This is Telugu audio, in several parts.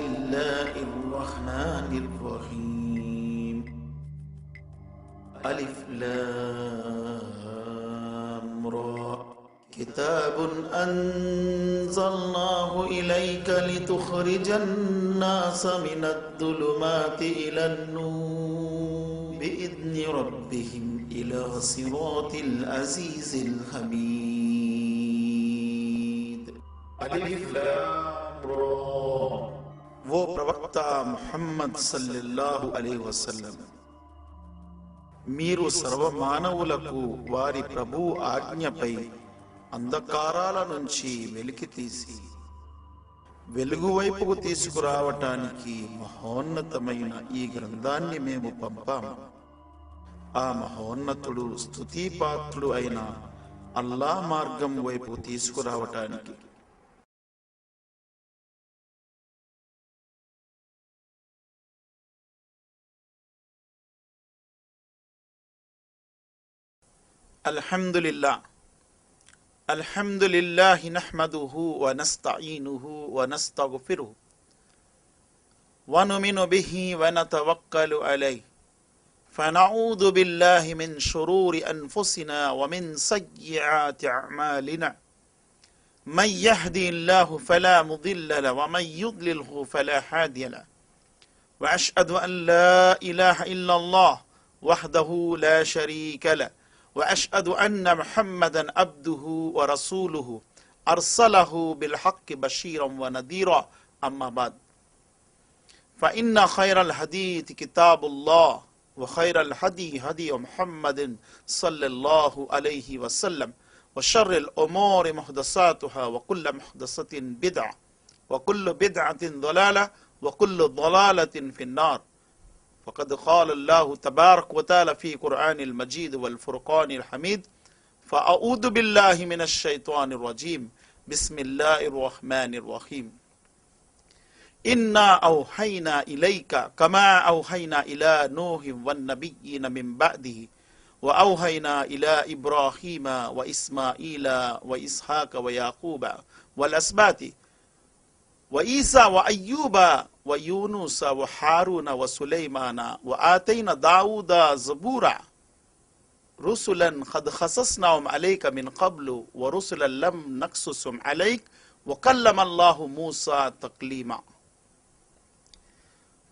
الله الرحمن الرحيم ألف لام را كتاب أنزلناه إليك لتخرج الناس من الظلمات إلى النور بإذن ربهم إلى صراط العزيز الحميد ألف لام را वो प्रवक्ता मुहम्मद सल्लल्लाहु अलैहि वसल्लम మీరు సర్వమానవులకు వారి ప్రభు ఆజ్ఞపై అంధకారాల నుంచి వెలికి తీసి వెలుగు వైపుకు తీసుకురావటానికి మహోన్నతమైన ఈ గ్రంథాన్ని మేము పంపాము. ఆ మహోన్నతుడు స్తుతిపాత్రుడు అయిన అల్లాహ్ మార్గం వైపు తీసుకురావటానికి. అల్హమ్దులిల్లాహి నహ్మదుహు వ నస్తఈనుహు వ నస్తగ్ఫిరుహు వ నుమిను బిహి వ నతవక్కలు అలైహి ఫనఊదు బిల్లాహి మిన్ షురూరి అన్ఫుసినా వ మిన్ సయ్యిఆతి అఅమాలినా మన్ యహ్దిహిల్లాహు ఫలా ముదిల్ల లహు వ మన్ యుద్లిల్హు ఫలా హాదియ లహు వ అష్హదు అన్ లా ఇలాహ ఇల్లల్లాహ్ వహ్దహు లా షరీక లహు وأشهد أن محمدا عبده ورسوله أرسله بالحق بشيرا ونذيرا أما بعد فإن خير الحديث كتاب الله وخير الهدي هدي محمد صلى الله عليه وسلم وشر الأمور محدثاتها وكل محدثة بدعة وكل بدعة ضلالة وكل ضلالة في النار. فقد قال الله تبارك وتعالى في قرآن المجيد والفرقان الحميد فأعوذ بالله من الشيطان الرجيم بسم الله الرحمن الرحيم إنا أوحينا إليك كما أوحينا إلى نوح والنبيين من بعده وأوحينا إلى إبراهيم وإسماعيل وإسحاق ويعقوب والأسباط وعيسى وأيوب ويونس وهارون وسليمان وآتينا داود زبورا رسلا قد خصصناهم عليك من قبل ورسلا لم نقصصهم عليك وكلم الله موسى تكليما.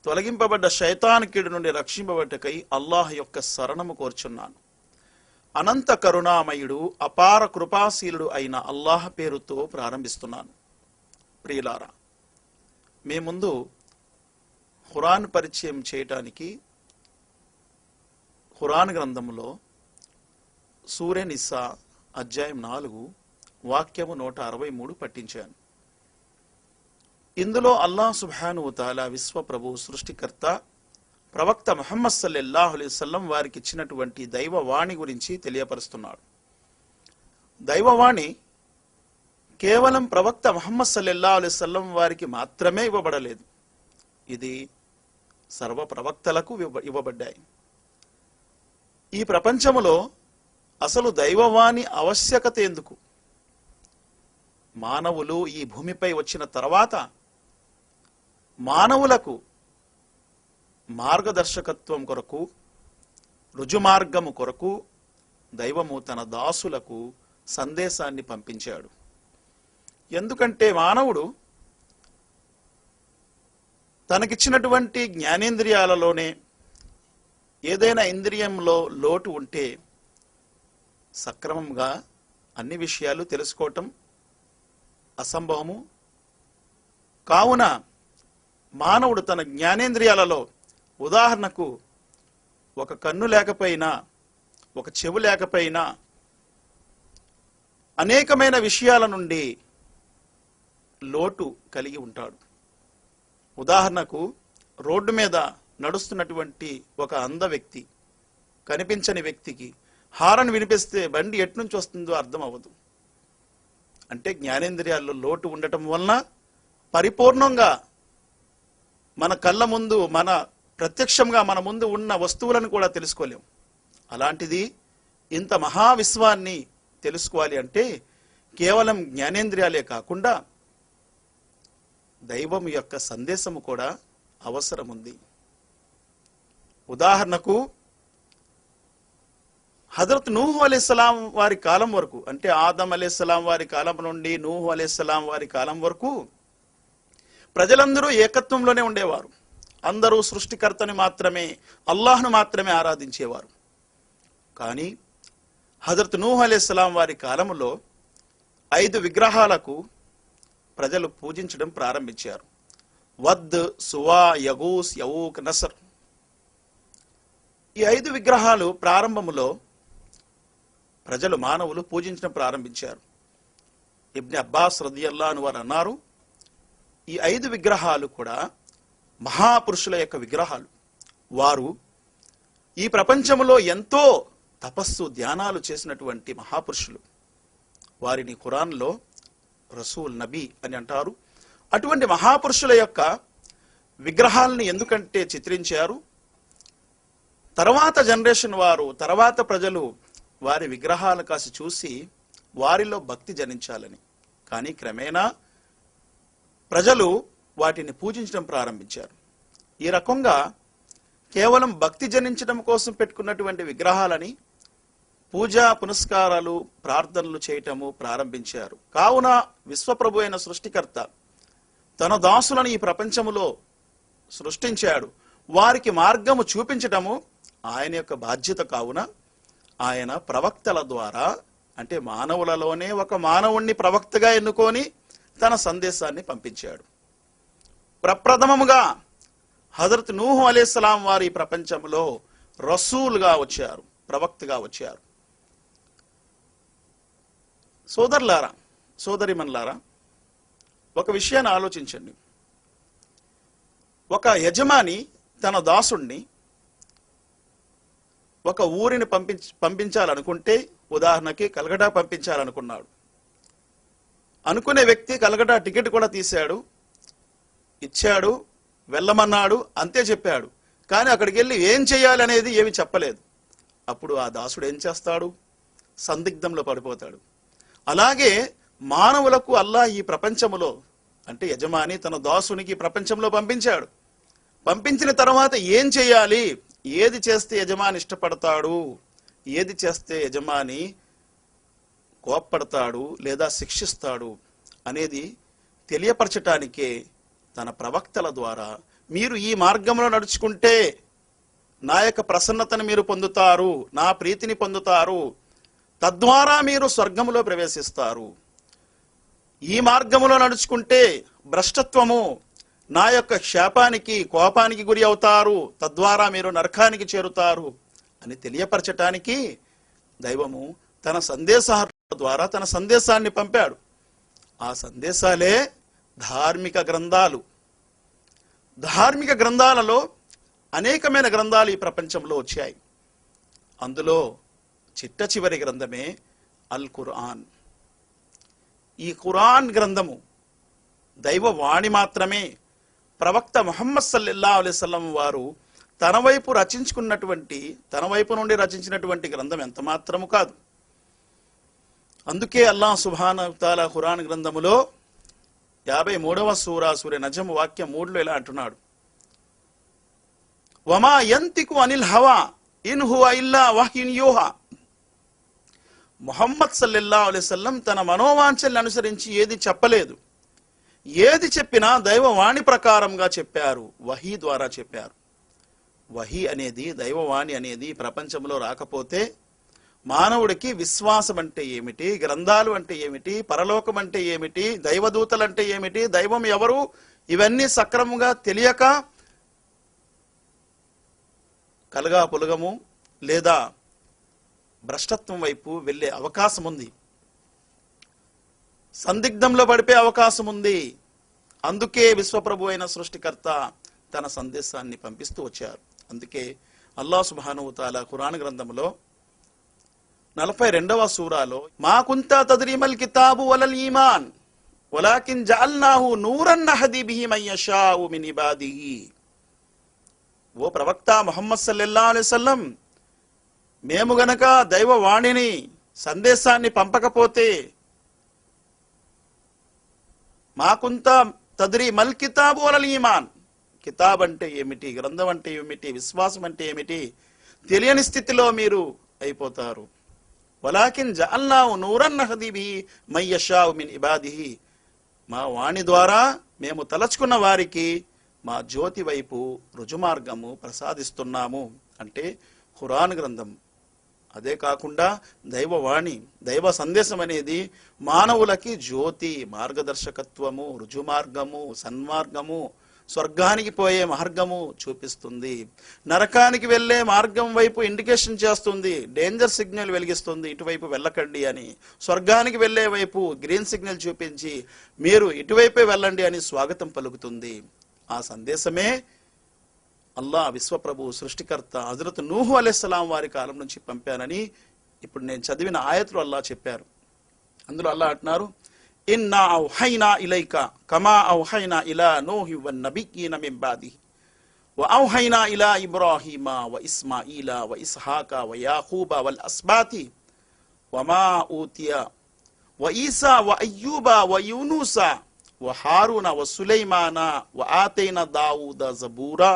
తొలగింపబడ్డ శైతాను కీడు నుండి రక్షింపబట్టకై అల్లాహ్ యొక్క శరణము కోర్చున్నాను. అనంత కరుణామయుడు అపార కృపాశీలుడు అయిన అల్లాహ్ పేరుతో ప్రారంభిస్తున్నాను. ప్రియులారా, మీ ముందు ఖురాన్ పరిచయం చేయటానికి ఖురాన్ గ్రంథములో సూరే నిసా అధ్యాయం 4 వాక్యము 163 పట్టించాను. ఇందులో అల్లాహ్ సుబ్హానహు వ తఆలా విశ్వ ప్రభు సృష్టికర్త ప్రవక్త ముహమ్మద్ సల్లల్లాహు అలైహి వసల్లం వారికి ఇచ్చినటువంటి దైవవాణి గురించి తెలియపరుస్తున్నాడు. దైవవాణి కేవలం ప్రవక్త ముహమ్మద్ సల్లల్లాహు అలైహి వసల్లం వారికి మాత్రమే ఇవ్వబడలేదు. ఇది సర్వ ప్రవక్తలకు ఇవ్వబడ్డాయి. ఈ ప్రపంచములో అసలు దైవవాణి ఆవశ్యకత ఎందుకు? మానవులు ఈ భూమిపై వచ్చిన తర్వాత మానవులకు మార్గదర్శకత్వం కొరకు, రుజుమార్గము కొరకు దైవము తన దాసులకు సందేశాన్ని పంపించాడు. ఎందుకంటే మానవుడు తనకిచ్చినటువంటి జ్ఞానేంద్రియాలలోనే ఏదైనా ఇంద్రియంలో లోటు ఉంటే సక్రమంగా అన్ని విషయాలు తెలుసుకోవటం అసంభవము. కావున మానవుడు తన జ్ఞానేంద్రియాలలో, ఉదాహరణకు ఒక కన్ను లేకపోయినా, ఒక చెవు లేకపోయినా అనేకమైన విషయాల నుండి లోటు కలిగి ఉంటాడు. ఉదాహరణకు రోడ్డు మీద నడుస్తున్నటువంటి ఒక అంధ వ్యక్తి, కనిపించని వ్యక్తికి హారన్ వినిపిస్తే బండి ఎట్నుంచి వస్తుందో అర్థం అవ్వదు. అంటే జ్ఞానేంద్రియాల్లో లోటు ఉండటం వలన పరిపూర్ణంగా మన కళ్ళ ముందు, మన ప్రత్యక్షంగా మన ముందు ఉన్న వస్తువులను కూడా తెలుసుకోలేం. అలాంటిది ఇంత మహావిశ్వాన్ని తెలుసుకోవాలి అంటే కేవలం జ్ఞానేంద్రియాలే కాకుండా దైవం యొక్క సందేశము కూడా అవసరం ఉంది. ఉదాహరణకు హజరత్ నూహు అలైహిస్సలాం వారి కాలం వరకు, అంటే ఆదం అలైహిస్సలాం వారి కాలం నుండి నూహు అలైహిస్సలాం వారి కాలం వరకు ప్రజలందరూ ఏకత్వంలోనే ఉండేవారు. అందరూ సృష్టికర్తని మాత్రమే, అల్లాహ్ను మాత్రమే ఆరాధించేవారు. కానీ హజరత్ నూహు అలైహిస్సలాం వారి కాలంలో 5 విగ్రహాలకు ప్రజలు పూజించడం ప్రారంభించారు. వద్, సువా, యగూస్, యవూక్, నసర్. ఈ 5 విగ్రహాలు ప్రారంభములో ప్రజలు, మానవులు పూజించడం ప్రారంభించారు. ఇబ్న్ అబ్బాస్ రదియల్లాహు అన్హు వారు అన్నారు, ఈ 5 విగ్రహాలు కూడా మహాపురుషుల యొక్క విగ్రహాలు. వారు ఈ ప్రపంచంలో ఎంతో తపస్సు, ధ్యానాలు చేసినటువంటి మహాపురుషులు. వారిని ఖురాన్లో రసూల్, నబీ అని అంటారు. అటువంటి మహాపురుషుల యొక్క విగ్రహాలని ఎందుకంటే చిత్రించారు, తర్వాత జనరేషన్ వారు, తర్వాత ప్రజలు వారి విగ్రహాలు కాసి చూసి వారిలో భక్తి జనించాలని. కానీ క్రమేణా ప్రజలు వాటిని పూజించడం ప్రారంభించారు. ఈ రకంగా కేవలం భక్తి జనించడం కోసం పెట్టుకున్నటువంటి విగ్రహాలని పూజా పునస్కారాలు, ప్రార్థనలు చేయటము ప్రారంభించారు. కావున విశ్వప్రభు అయిన సృష్టికర్త తన దాసులను ఈ ప్రపంచములో సృష్టించాడు. వారికి మార్గము చూపించటము ఆయన యొక్క బాధ్యత. కావున ఆయన ప్రవక్తల ద్వారా, అంటే మానవులలోనే ఒక మానవుణ్ణి ప్రవక్తగా ఎన్నుకొని తన సందేశాన్ని పంపించాడు. ప్రప్రథమముగా హజరత్ నూహు అలైహిస్సలాం వారి ప్రపంచంలో రసూల్గా వచ్చారు, ప్రవక్తగా వచ్చారు. సోదరులారా, సోదరిమన్లారా, ఒక విషయాన్ని ఆలోచించండి. ఒక యజమాని తన దాసుణ్ణి ఒక ఊరిని పంపించాలనుకుంటే, ఉదాహరణకి కలకటా పంపించాలనుకున్నాడు. అనుకునే వ్యక్తి కలకటా టికెట్ కూడా తీశాడు, ఇచ్చాడు, వెళ్ళమన్నాడు, అంతే చెప్పాడు. కానీ అక్కడికి వెళ్ళి ఏం చేయాలి అనేది ఏమి చెప్పలేదు. అప్పుడు ఆ దాసుడు ఏం చేస్తాడు? సందిగ్ధంలో పడిపోతాడు. అలాగే మానవులకు అల్లాహ్ ఈ ప్రపంచములో, అంటే యజమాని తన దాసునికి ప్రపంచంలో పంపించాడు. పంపించిన తర్వాత ఏం చేయాలి, ఏది చేస్తే యజమాని ఇష్టపడతాడు, ఏది చేస్తే యజమాని కోప్పడతాడు లేదా శిక్షిస్తాడు అనేది తెలియపరచటానికే తన ప్రవక్తల ద్వారా, మీరు ఈ మార్గంలో నడుచుకుంటే నా యొక్క ప్రసన్నతను మీరు పొందుతారు, నా ప్రీతిని పొందుతారు, తద్వారా మీరు స్వర్గములో ప్రవేశిస్తారు. ఈ మార్గములో నడుచుకుంటే భ్రష్టత్వము, నా యొక్క శాపానికి, కోపానికి గురి అవుతారు, తద్వారా మీరు నరకానికి చేరుతారు అని తెలియపరచటానికి దైవము తన సందేశాల ద్వారా తన సందేశాన్ని పంపాడు. ఆ సందేశాలే ధార్మిక గ్రంథాలు. ధార్మిక గ్రంథాలలో అనేకమైన గ్రంథాలు ఈ ప్రపంచంలో వచ్చాయి. అందులో చిట్ట చివరి గ్రంథమే అల్ ఖురాన్. ఈ ఖురాన్ గ్రంథము దైవవాణి మాత్రమే. ప్రవక్త ముహమ్మద్ సల్లల్లాహు అలైహి వసల్లం వారు తన వైపు నుండి రచించినటువంటి గ్రంథం ఎంత మాత్రము కాదు. అందుకే అల్లాహ్ సుబ్హానహు తఆలా ఖురాన్ గ్రంథములో 53వ సూర నజమ్ వాక్యం 3లో ఇలా అంటున్నాడు, వమా యంతికు అనిల్ హవా ఇన్ హువ ఇల్లా వహ్యున్ యూహా. ముహమ్మద్ సల్లల్లాహు అలైహి వసల్లం తన మనోవాంఛల్ని అనుసరించి ఏది చెప్పలేదు. ఏది చెప్పినా దైవవాణి ప్రకారంగా చెప్పారు, వహీ ద్వారా చెప్పారు. వహీ అనేది, దైవవాణి అనేది ప్రపంచంలో రాకపోతే మానవుడికి విశ్వాసం అంటే ఏమిటి, గ్రంథాలు అంటే ఏమిటి, పరలోకం అంటే ఏమిటి, దైవదూతలు అంటే ఏమిటి, దైవం ఎవరు, ఇవన్నీ సక్రమంగా తెలియక కలగా పులగము లేదా భ్రష్టత్వం వైపు వెళ్ళే అవకాశం ఉంది, సందిగ్ధంలో పడిపే అవకాశం ఉంది. అందుకే విశ్వప్రభు అయిన సృష్టికర్త తన సందేశాన్ని పంపిస్తూ వచ్చారు. అందుకే అల్లాహ్ సుబ్హానహు తఆలా ఖురాన్ గ్రంథంలో 42వ సూరాలో మా కుంతా తద్రీమల్ కితాబు వలల్ ఈమాన్ వలాకిన్ జఅల్నాహు నూరన్ నహదీ బిహి మన్ యషాఉ మిన్ ఇబాదిహి. ఓ ప్రవక్త ముహమ్మద్ సల్లల్లాహు అలైహి వసల్లం, మేము గనక దైవవాణిని, సందేశాన్ని పంపకపోతే, మాకుంత తద్రి మల్ కితాబు వలల్ ఈమాన్. కితాబ్ అంటే ఏమిటి, గ్రంథం అంటే ఏమిటి, విశ్వాసం అంటే ఏమిటి తెలియని స్థితిలో మీరు అయిపోతారు. వలాకిన్ జఅల్నాహు నూరన్ నహ్దీ బిహి మన్ యషాఉ మిన్ ఇబాదిహి. మా వాణి ద్వారా మేము తలచుకున్న వారికి మా జ్యోతి వైపు రుజుమార్గము ప్రసాదిస్తున్నాము. అంటే ఖురాన్ గ్రంథం. అదే కాకుండా దైవవాణి, దైవ సందేశం అనేది మానవులకి జ్యోతి, మార్గదర్శకత్వము, రుజుమార్గము, సన్మార్గము, స్వర్గానికి పోయే మార్గము చూపిస్తుంది. నరకానికి వెళ్ళే మార్గం వైపు ఇండికేషన్ చేస్తుంది, డేంజర్ సిగ్నల్ వెలిగిస్తుంది, ఇటువైపు వెళ్ళకండి అని. స్వర్గానికి వెళ్ళే వైపు గ్రీన్ సిగ్నల్ చూపించి మీరు ఇటువైపే వెళ్ళండి అని స్వాగతం పలుకుతుంది. ఆ సందేశమే అల్లా విశ్వప్రభు సృష్టికర్త హజరత్ నూహు అలైహిస్సలాం వారి కాలం నుంచి పంపానని ఇప్పుడు నేను చదివిన ఆయతులు అల్లా చెప్పారు. అందులో అల్లా అంటున్నారు, ఇన్నా ఔహైనా ఇలైక కమా ఔహైనా ఇలా నూహి వన్ నబియ్యీన మిన్ బాదిహి వ ఔహైనా ఇలా ఇబ్రాహీమ వ ఇస్మాఈల వ ఇస్హాక వ యాఖూబ వల్ అస్బాతి వమా ఊతియ వ ఈసా వ అయ్యూబ వ యూనుస వ హారూన వ సులైమాన వ ఆతైన దావూద జబూరా.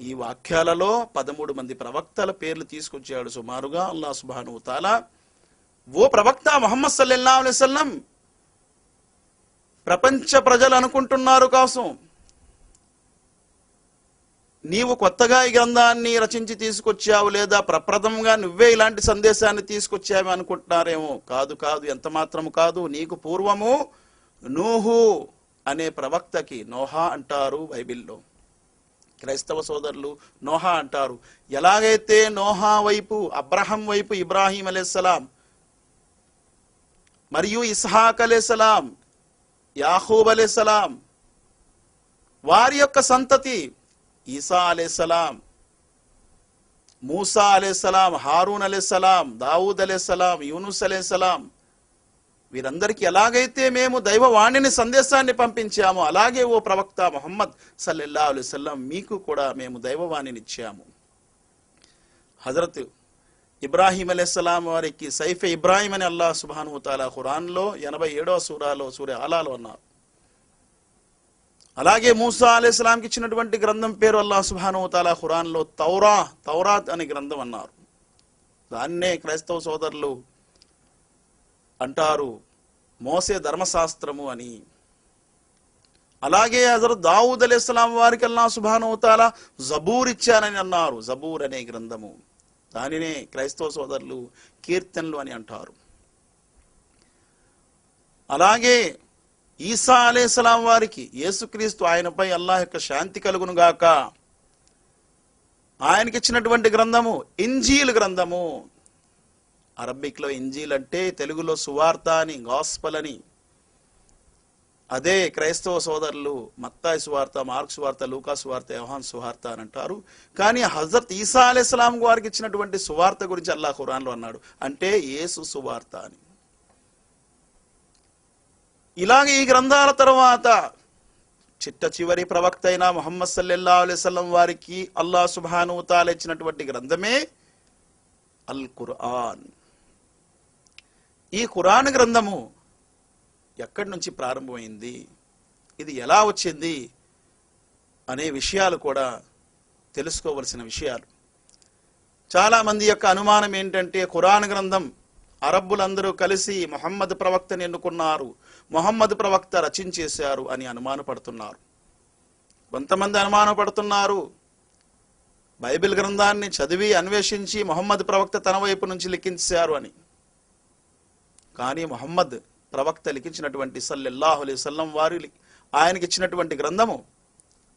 ఈ వాక్యాలలో 13 మంది ప్రవక్తల పేర్లు తీసుకొచ్చాడు సుమారుగా అల్లాహ్ సుబ్హానహు వ తఆలా. ఓ ప్రవక్త ముహమ్మద్ సల్లల్లాహు అలైహి వసల్లం, ప్రపంచ ప్రజలు అనుకుంటున్నారు కోసం నీవు కొత్తగా ఈ గ్రంథాన్ని రచించి తీసుకొచ్చావు, లేదా ప్రప్రథమంగా నువ్వే ఇలాంటి సందేశాన్ని తీసుకొచ్చావు అనుకుంటున్నారేమో. కాదు కాదు, ఎంత మాత్రము కాదు. నీకు పూర్వము నూహు అనే ప్రవక్తకి, నోహా అంటారు బైబిల్లో, క్రైస్తవ సోదరులు నోహా అంటారు. ఎలాగైతే నోహా వైపు, అబ్రహం వైపు ఇబ్రాహీం అలైహిస్సలాం మరియు ఇస్హాక్ అలైహిస్సలాం, యాహూబ్ అలైహిస్సలాం, వారి యొక్క సంతతి ఈసా అలైహిస్సలాం, మూసా అలైహిస్సలాం, హారూన్ అలైహిస్సలాం, దావూద్ అలైహిస్సలాం, యూనుస్ అలైహిస్సలాం, వీరందరికీ ఎలాగైతే మేము దైవవాణిని సందేశాన్ని పంపించామో అలాగే ఓ ప్రవక్త ముహమ్మద్ సల్లల్లాహు అలైహి వసల్లం మీకు కూడా మేము దైవవాణిని ఇచ్చాము. హజరత్ ఇబ్రాహీం అలైహిస్సలాం వారికి సైఫే ఇబ్రాహీం అని అల్లాహ్ సుబ్హానహు వ తఆలా ఖురాన్లో 87వ సూరాలో సూరా అలాలో అన్నారు. అలాగే మూసా అలైహిస్సలాంకి ఇచ్చినటువంటి గ్రంథం పేరు అల్లాహ్ సుబ్హానహు వ తఆలా ఖురాన్లో తౌరాత్ అనే గ్రంథం అన్నారు. దాన్నే క్రైస్తవ సోదరులు అంటారు మోసే ధర్మశాస్త్రము అని. అలాగే హజరత్ దావూద్ అలైహిస్సలాం వారికి అల్లాహ్ సుబ్హానహు వ తఆలా జబూర్ ఇచ్చానని అన్నారు. జబూర్ అనే గ్రంథము, దానినే క్రైస్తవ సోదరులు కీర్తనలు అని అంటారు. అలాగే ఈసా అలైహిస్సలాం వారికి, యేసుక్రీస్తు ఆయనపై అల్లాహ్ యొక్క శాంతి కలుగును గాక, ఆయనకి ఇచ్చినటువంటి గ్రంథము ఇంజీల్ గ్రంథము. అరబిక్ లో ఇంజీల్ అంటే తెలుగులో సువార్త అని, గాస్పల్ అని. అదే క్రైస్తవ సోదరులు మత్తాయి సువార్త, మార్క్ సువార్త, లూకా సువార్త, యోహాన్ సువార్త అని అంటారు. కానీ హజరత్ ఈసా అలైహిస్సలాం వారికి ఇచ్చినటువంటి సువార్త గురించి అల్లాహ్ ఖురాన్లో అన్నాడు, అంటే యేసు సువార్త అని. ఇలాగే ఈ గ్రంథాల తర్వాత చిట్ట చివరి ప్రవక్త అయిన ముహమ్మద్ సల్లల్లాహు అలైహి వసల్లం వారికి అల్లాహ్ సుబ్హానహు వ తఆలా ఇచ్చినటువంటి గ్రంథమే అల్ ఖురాన్. ఈ ఖురాన్ గ్రంథము ఎక్కడి నుంచి ప్రారంభమైంది, ఇది ఎలా వచ్చింది అనే విషయాలు కూడా తెలుసుకోవలసిన విషయాలు. చాలా మంది యొక్క అనుమానం ఏంటంటే ఖురాన్ గ్రంథం అరబ్బులందరూ కలిసి ముహమ్మద్ ప్రవక్తని ఎన్నుకున్నారు, ముహమ్మద్ ప్రవక్త రచించేశారు అని అనుమానపడుతున్నారు. కొంతమంది అనుమానపడుతున్నారు బైబిల్ గ్రంథాన్ని చదివి అన్వేషించి ముహమ్మద్ ప్రవక్త తన వైపు నుంచి లిఖించారు అని. కానీ ముహమ్మద్ ప్రవక్త లిఖించినటువంటి సల్లల్లాహు అలైహి వసల్లం వారు ఆయనకి ఇచ్చినటువంటి గ్రంథము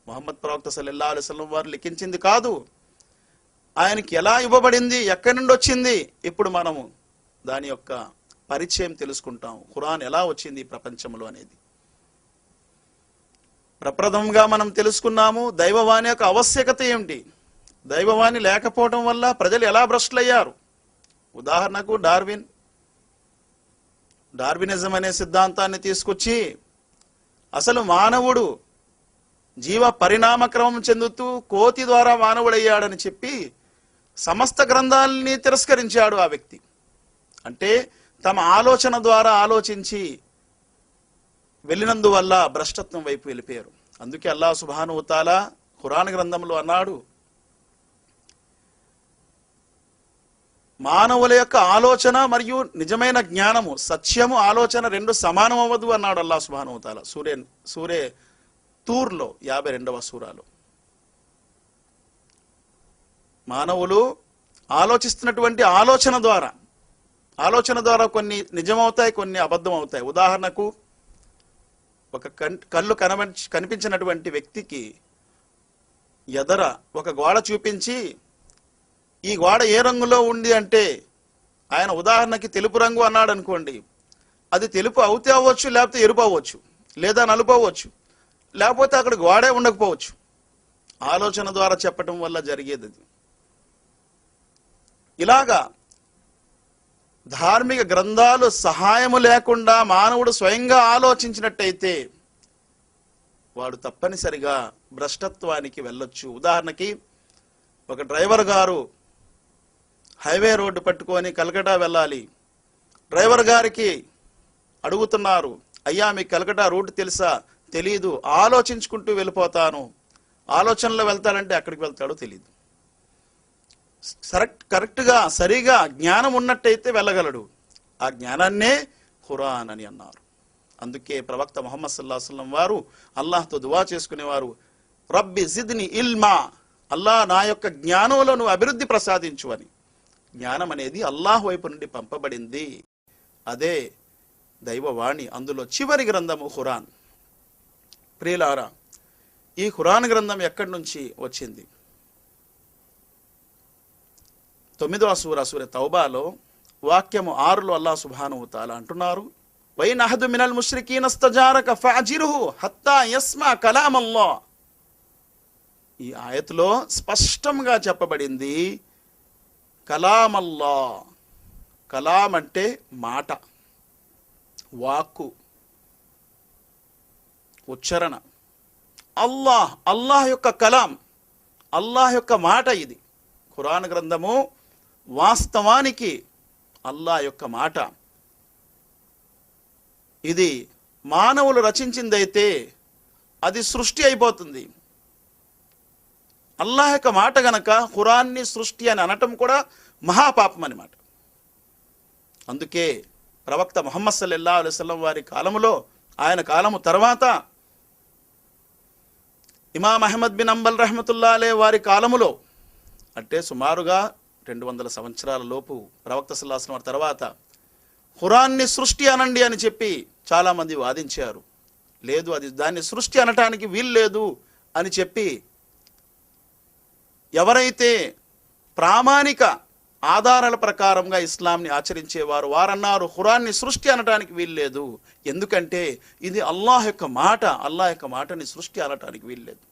ముహమ్మద్ ప్రవక్త సల్లల్లాహు అలైహి వసల్లం వారు లిఖించింది కాదు. ఆయనకి ఎలా ఇవ్వబడింది, ఎక్కడి నుండి వచ్చింది, ఇప్పుడు మనము దాని యొక్క పరిచయం తెలుసుకుంటాం. ఖురాన్ ఎలా వచ్చింది ప్రపంచంలో అనేది ప్రప్రథమంగా మనం తెలుసుకున్నాము. దైవవాణి యొక్క ఆవశ్యకత ఏమిటి, దైవవాణి లేకపోవడం వల్ల ప్రజలు ఎలా భ్రష్టులయ్యారు. ఉదాహరణకు డార్వినిజం అనే సిద్ధాంతాన్ని తీసుకొచ్చి అసలు మానవుడు జీవ పరిణామ క్రమం చెందుతూ కోతి ద్వారా మానవుడయ్యాడని చెప్పి సమస్త గ్రంథాలని తిరస్కరించాడు ఆ వ్యక్తి. అంటే తమ ఆలోచన ద్వారా ఆలోచించి వెళ్ళినందువల్ల భ్రష్టత్వం వైపు వెళ్ళిపోయారు. అందుకే అల్లాహ్ సుబ్హానహు వ తఆలా ఖురాన్ గ్రంథంలో అన్నాడు, మానవుల యొక్క ఆలోచన మరియు నిజమైన జ్ఞానము, సత్యము, ఆలోచన రెండు సమానం అవ్వదు అన్నాడు అల్లాహ్ సుబ్హానహు వ తఆలా సూరే తూర్లో 52వ సూరాలో. మానవులు ఆలోచిస్తున్నటువంటి ఆలోచన ద్వారా కొన్ని నిజమవుతాయి, కొన్ని అబద్ధం అవుతాయి. ఉదాహరణకు ఒక కళ్ళు కనిపించినటువంటి వ్యక్తికి ఎదర ఒక గోడ చూపించి ఈ గోడ ఏ రంగులో ఉంది అంటే ఆయన ఉదాహరణకి తెలుపు రంగు అన్నాడు అనుకోండి, అది తెలుపు అవుతే అవ్వచ్చు, లేకపోతే ఎరుపు అవ్వచ్చు, లేదా నలుపు అవ్వచ్చు, లేకపోతే అక్కడ గోడే ఉండకపోవచ్చు. ఆలోచన ద్వారా చెప్పటం వల్ల జరిగేది అది. ఇలాగా ధార్మిక గ్రంథాలు సహాయము లేకుండా మానవుడు స్వయంగా ఆలోచించినట్టయితే వాడు తప్పనిసరిగా భ్రష్టత్వానికి వెళ్ళొచ్చు. ఉదాహరణకి ఒక డ్రైవర్ గారు హైవే రోడ్డు పట్టుకొని కలకటా వెళ్ళాలి. డ్రైవర్ గారికి అడుగుతున్నారు, అయ్యా మీకు కలకటా రూట్ తెలుసా? తెలీదు, ఆలోచించుకుంటూ వెళ్ళిపోతాను. ఆలోచనలో వెళ్తాడంటే ఎక్కడికి వెళ్తాడో తెలియదు. కరెక్ట్గా సరిగా జ్ఞానం ఉన్నట్టయితే వెళ్ళగలడు. ఆ జ్ఞానాన్నే ఖురాన్ అని అన్నారు. అందుకే ప్రవక్త ముహమ్మద్ సల్లల్లాహు అలైహి వసల్లం వారు అల్లాహ్తో దువా చేసుకునేవారు, రబ్బి జిద్ని ఇల్మా, అల్లాహ్ నా యొక్క జ్ఞానంలో నువ్వు అభివృద్ధి ప్రసాదించు అని. జ్ఞానం అనేది అల్లాహ్ వైపు నుండి పంపబడింది, అదే దైవవాణి. అందులో చివరి గ్రంథము ఖురాన్. ప్రియులారా, ఈ ఖురాన్ గ్రంథం ఎక్కడి నుంచి వచ్చింది? 9వ సూర తౌబాలో వాక్యము 6లో అల్లాహ్ సుబ్హానహు వ తఆలా అంటున్నారు, వైన్ అహదు మినల్ ముష్రికీన ఇస్తజారక ఫఅజిరుహు హత్తా యస్మా కలామల్లాహ్. ఈ ఆయతులో స్పష్టంగా చెప్పబడింది కలామల్లాహ్. కలాం అంటే మాట, వాక్కు, ఉచ్చారణ. అల్లాహ్ యొక్క కలాం, అల్లాహ్ యొక్క మాట ఇది. ఖురాన్ గ్రంథము వాస్తవానికి అల్లాహ్ యొక్క మాట. ఇది మానవులు రచించిందైతే అది సృష్టి అయిపోతుంది. అల్లాహ్ యొక్క మాట గనక ఖురాన్ని సృష్టి అని అనటం కూడా మహాపాపం అన్నమాట. అందుకే ప్రవక్త ముహమ్మద్ సల్లల్లాహు అలైహి వసల్లం వారి కాలములో, ఆయన కాలము తర్వాత ఇమాం అహ్మద్ బిన్ అంబల్ రహ్మతుల్లాహి అలైహి వారి కాలములో, అంటే సుమారుగా 200 సంవత్సరాల లోపు ప్రవక్త సల్లల్లాహు అలైహి వసల్లం తర్వాత ఖురాన్ని సృష్టి అనండి అని చెప్పి చాలామంది వాదించారు. లేదు, అది దాన్ని సృష్టి అనటానికి వీల్లేదు అని చెప్పి ఎవరైతే ప్రామాణిక ఆధారాల ప్రకారంగా ఇస్లాంని ఆచరించేవారు వారన్నారు ఖురాన్ని సృష్టి అనటానికి వీల్లేదు, ఎందుకంటే ఇది అల్లాహ్ యొక్క మాట, అల్లాహ్ యొక్క మాటని సృష్టి అనటానికి వీల్లేదు.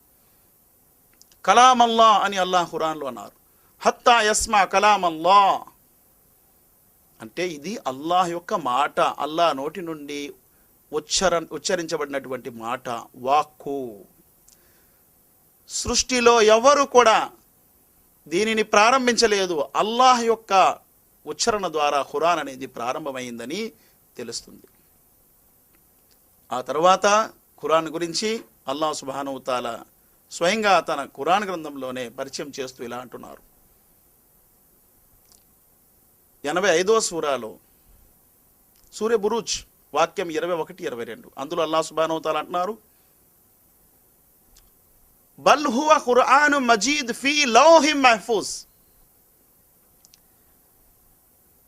కలాం అల్లాహ్ అని అల్లాహ్ ఖురాన్లో అన్నారు. హత్తా యస్మా కలాం అల్లాహ్ అంటే ఇది అల్లాహ్ యొక్క మాట, అల్లాహ్ నోటి నుండి ఉచ్చరించబడినటువంటి మాట, వాక్కు. సృష్టిలో ఎవరు కూడా దీనిని ప్రారంభించలేదు. అల్లాహ్ యొక్క ఉచ్చారణ ద్వారా ఖురాన్ అనేది ప్రారంభమైందని తెలుస్తుంది. ఆ తర్వాత ఖురాన్ గురించి అల్లాహ్ సుబ్హానహు వ తఆలా స్వయంగా తన ఖురాన్ గ్రంథంలోనే పరిచయం చేస్తూ ఇలా అంటున్నారు. 85వ సూరాలో సూరే బురూజ్ వాక్యం 21-22 అందులో అల్లాహ్ సుబ్హానహు వ తఆలా అంటున్నారు, బల్ హువ ఖురాను మజీద్ ఫీ లౌహిం మహ్ఫూజ్.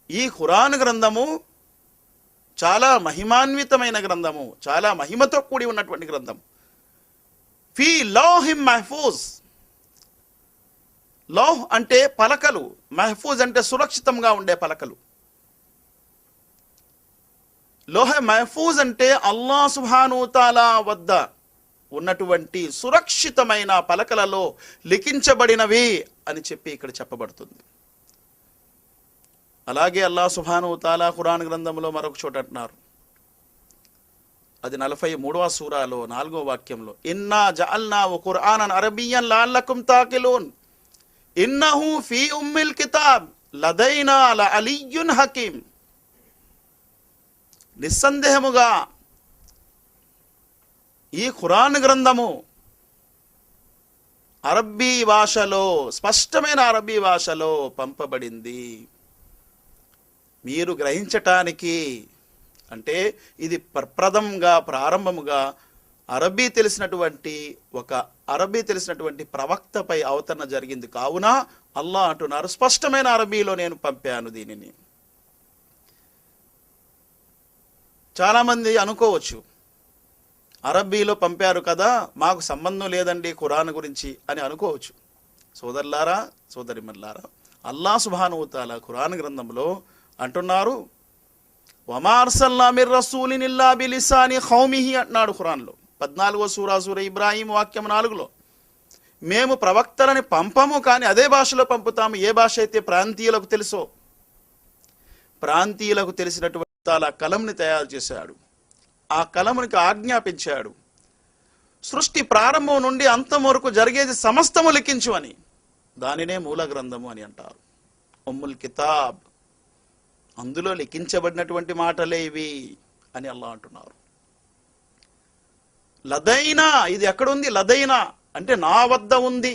ఈ ఖురాన్ గ్రంథము చాలా మహిమాన్వితమైన గ్రంథము, చాలా మహిమతో కూడి ఉన్నటువంటి గ్రంథం. ఫీ లౌహిం మహ్ఫూజ్. లౌహ్ అంటే పలకలు, మహ్ఫూజ్ అంటే సురక్షితంగా ఉండే పలకలు. లోహ మహ్ఫూజ్ అంటే అల్లాహ్ సుబ్హానహు వ తఆలా వద్ద ఉన్నటువంటి సురక్షితమైన పలకలలో లిఖించబడినవి అని చెప్పి ఇక్కడ చెప్పబడుతుంది. అలాగే అల్లాహ్ సుబ్హానహు వ తఆలా ఖురాన్ గ్రంథంలో మరొక చోట అంటున్నారు, అది 43వ సూరాలో 4వ వాక్యంలో, ఇన్నా జఅల్నాహు ఖుర్ఆనన్ అరబియ్యన్ లఅల్లకుం తాకిలూన్ ఇన్నహు ఫీ ఉమ్మిల్ కితాబ్ లదైనా లఅలియ్యున్ హకీం. నిస్సందేహముగా ఈ ఖురాన్ గ్రంథము అరబ్బీ భాషలో, స్పష్టమైన అరబ్బీ భాషలో పంపబడింది. మీరు గ్రహించటానికి అంటే ఇది ప్రారంభముగా అరబ్బీ తెలిసినటువంటి ప్రవక్తపై అవతరణ జరిగింది. కావున అల్లాహ్ అంటున్నారు, స్పష్టమైన అరబీలో నేను పంపాను దీనిని. చాలామంది అనుకోవచ్చు, అరబ్బీలో పంపారు కదా, మాకు సంబంధం లేదండి ఖురాన్ గురించి అని అనుకోవచ్చు. సోదరులారా, సోదరిమల్లారా, అల్లాహ్ సుబ్హానహు వ తఆలా ఖురాన్ గ్రంథంలో అంటున్నారు, వమా అర్సల్నా మిర్ రసూలిన్ ఇల్లా బిలిసాని ఖౌమిహి అంటున్నాడు ఖురాన్లో. 14వ సూర ఇబ్రాహీం వాక్యం 4లో మేము ప్రవక్తలని పంపము, కానీ అదే భాషలో పంపుతాము. ఏ భాష అయితే ప్రాంతీయులకు తెలుసో, ప్రాంతీయులకు తెలిసినటువంటి కలంని తయారు చేశాడు. ఆ కలమునికి ఆజ్ఞాపించాడు, సృష్టి ప్రారంభం నుండి అంతం వరకు జరిగేది సమస్తము లిఖించు అని. దానినే మూల గ్రంథము అని అంటారు, ఉమ్ముల్ కితాబ్. అందులో లిఖించబడినటువంటి మాటలే ఇవి అని అల్లాహ్ అంటున్నారు. లదైనా, ఇది ఎక్కడుంది? లదైనా అంటే నా వద్ద ఉంది,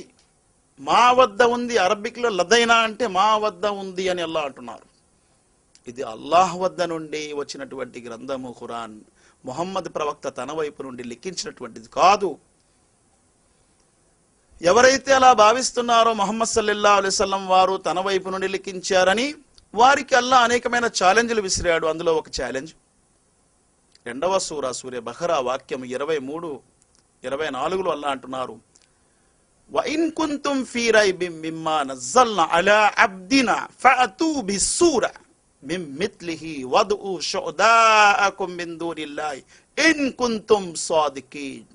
మా వద్ద ఉంది. అరబిక్లో లదైనా అంటే మా వద్ద ఉంది అని అల్లాహ్ అంటున్నారు. ఇది అల్లాహ్ వద్ద నుండి వచ్చినటువంటి గ్రంథము ఖురాన్. ముహమ్మద్ ప్రవక్త తన వైపు నుండి లిఖించినటువంటిది కాదు. ఎవరైతే అలా భావిస్తున్నారో ముహమ్మద్ సల్లల్లాహు అలైహి వసల్లం వారు తన వైపు నుండి లిఖించారని, వారికి అల్లాహ్ అనేకమైన ఛాలెంజ్లు విసిరాడు. అందులో ఒక ఛాలెంజ్ 2వ సూర బఖరా వాక్యం 23-24లో అల్లాహ్ అంటున్నారు, వఇన్ కుంతుం ఫీ రైబిన్ మిమ్మా నజ్జల్నా అలా అబ్దినా ఫఅతూ బిస్సూర మిన్ మిత్లిహి వద్ఉ షుహదాఅకుం మిన్ దూనిల్లాహి ఇన్ కుంతుం సాదికీన్.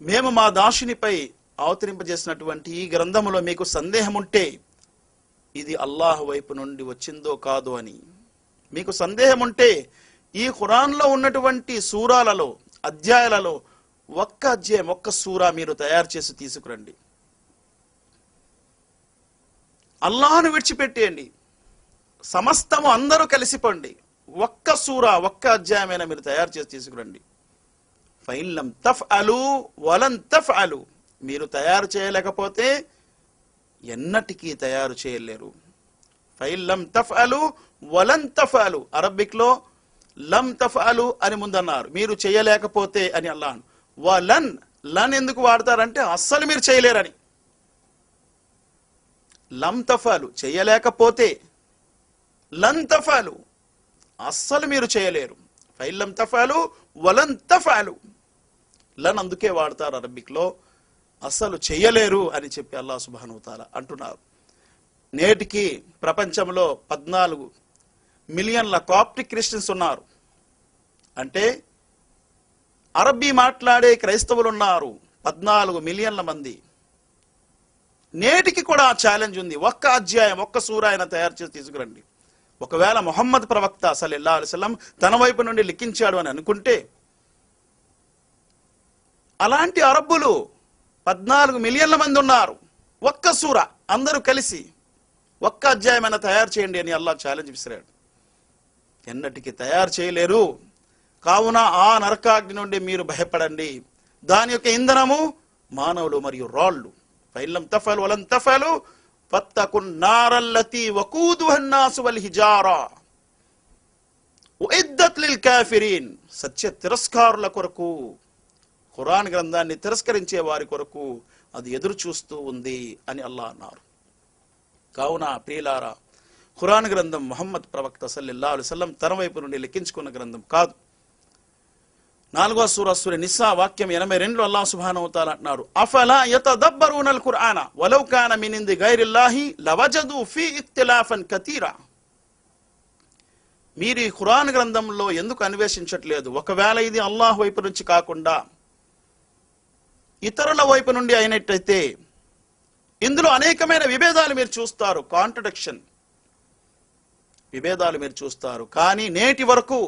మేము మా దాసునిపై అవతరింపజేసినటువంటి ఈ గ్రంథములో మీకు సందేహం ఉంటే ఇది అల్లాహ్ వైపు నుండి వచ్చిందో కాదో అని, మీకు సందేహం ఉంటే ఈ ఖురాన్లో ఉన్నటువంటి సూరాలలో, అధ్యాయాలలో ఒక్క అధ్యాయం, ఒక్క సూరా మీరు తయారు చేసి తీసుకురండి. అల్లాహ్ను విడిచిపెట్టేయండి, సమస్తము అందరూ కలిసిపోండి, ఒక్క సూరా, ఒక్క అధ్యాయమైనా మీరు తయారు చేసి తీసుకురండి. ఫైన్ లం తఫ్అలు వలన్ తఫ్అలు, మీరు తయారు చేయలేకపోతే ఎన్నటికీ తయారు చేయలేరు. ఫైన్ లం తఫ్అలు వలన్ తఫ్అలు, అరబిక్లో లం తఫ్అలు అని ముందన్నారు, మీరు చేయలేకపోతే అని అల్లాహ్. వలన్, లన్ ఎందుకు వాడతారంటే అస్సలు మీరు చేయలేరని. లం తఫ్అలు చేయలేకపోతే, లన్ తఫ్అలు అస్సలు మీరు చేయలేరు. ఫైన్ లం తఫ్అలు వలన్ తఫ్అలు, లన్ అందుకే వాడతారు అరబిక్లో, అస్సలు చేయలేరు అని చెప్పి అల్లాహ్ సుబ్హానహు వ తఆలా అంటున్నారు. నేటికి ప్రపంచంలో 14 మిలియన్ల కాప్టిక్ క్రిస్టియన్స్ ఉన్నారు. అంటే అరబ్బీ మాట్లాడే క్రైస్తవులు ఉన్నారు 14 మిలియన్ల మంది. నేటికి కూడా ఆ ఛాలెంజ్ ఉంది, ఒక్క అధ్యాయం, ఒక్క సూరా అయినా తయారు చేసి తీసుకురండి. ఒకవేళ ముహమ్మద్ ప్రవక్త సల్లల్లాహు అలైహి వసల్లం తన వైపు నుండి లిఖించాడు అని అనుకుంటే, అలాంటి అరబ్బులు 14 మిలియన్ల మంది ఉన్నారు. ఒక్క సూర అందరూ కలిసి ఒక్క అధ్యాయమైనా తయారు చేయండి అని అల్లాహ్ ఛాలెంజ్ విసిరాడు. ఎన్నటికి తయారు చేయలేరు. కావున ఆ నరకాగ్ని నుండి మీరు భయపడండి. దాని యొక్క ఇంధనము మానవులు మరియు రాళ్ళు. ఫైన్ లం తఫ్అలు వలన్ తఫ్అలు ఫత్తకున్ నారల్లతీ వకూదుహా అన్నాసు వల్ హిజారా ఉఇద్దత్ లిల్ కాఫిరీన్. సత్య తిరస్కారుల కొరకు, ఖురాన్ గ్రంథాన్ని తిరస్కరించే వారి కొరకు అది ఎదురు చూస్తూ ఉంది అని అల్లాహ్ అన్నారు. కావున ప్రియులారా, ఖురాన్ గ్రంథం ముహమ్మద్ ప్రవక్త సల్లల్లాహు అలైహి వసల్లం తన వైపు నుండి లిఖించుకున్న గ్రంథం కాదు. 4వ సూర నిసా వాక్యం 82లో అల్లాహ్ సుబ్హానహు వ తఆలా అంటున్నారు, అఫలా యతదబ్బరూనల్ ఖుర్ఆన వలౌ కాన మిన్ ఇంది గైరిల్లాహి లవజదు ఫీ ఇఖ్తిలాఫన్ కతీరా. మీరు ఈ ఖురాన్ గ్రంథంలో ఎందుకు అన్వేషించట్లేదు? ఒకవేళ ఇది అల్లాహ్ వైపు నుంచి కాకుండా ఇతరుల వైపు నుండి అయినట్టయితే ఇందులో అనేకమైన విభేదాలు మీరు చూస్తారు, కాంట్రడిక్షన్, విభేదాలు మీరు చూస్తారు. కానీ నేటి వరకు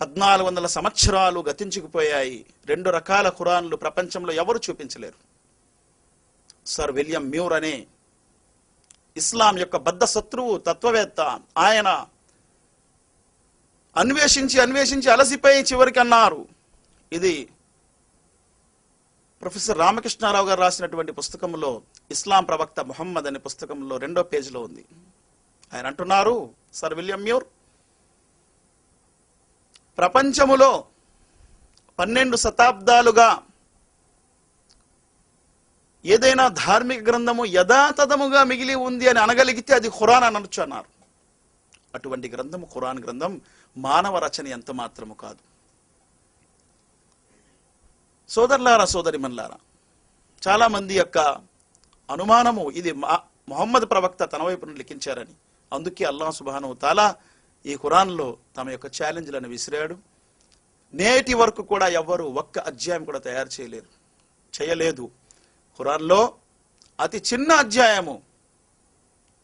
1400 సంవత్సరాలు గతించుకుపోయాయి. 2 రకాల ఖురాన్లు ప్రపంచంలో ఎవరు చూపించలేరు. సర్ విలియం మ్యూర్ అనే ఇస్లాం యొక్క బద్ధ శత్రువు, తత్వవేత్త, ఆయన అన్వేషించి అన్వేషించి అలసిపోయి చివరికి అన్నారు. ఇది ప్రొఫెసర్ రామకృష్ణారావు గారు రాసినటువంటి పుస్తకంలో, ఇస్లాం ప్రవక్త ముహమ్మద్ అనే పుస్తకంలో 2వ పేజీలో ఉంది. ఆయన అంటున్నారు, సర్ విలియం మ్యూర్, ప్రపంచములో 12 శతాబ్దాలుగా ఏదైనా ధార్మిక గ్రంథము యథాతథముగా మిగిలి ఉంది అని అనగలిగితే అది ఖురాన్ అనొచ్చు అన్నారు. అటువంటి గ్రంథము ఖురాన్ గ్రంథం మానవ రచన ఎంత మాత్రము కాదు. సోదరులారా, సోదరిమన్లారా, చాలా మంది యొక్క అనుమానము ఇది ముహమ్మద్ ప్రవక్త తన వైపు నుండి లిఖించారని. అందుకే అల్లాహ్ సుబ్హానహు తాలా ఈ ఖురాన్లో తమ యొక్క ఛాలెంజ్లను విసిరాడు. నేటి వరకు కూడా ఎవ్వరూ ఒక్క అధ్యాయం కూడా తయారు చేయలేదు. ఖురాన్లో అతి చిన్న అధ్యాయము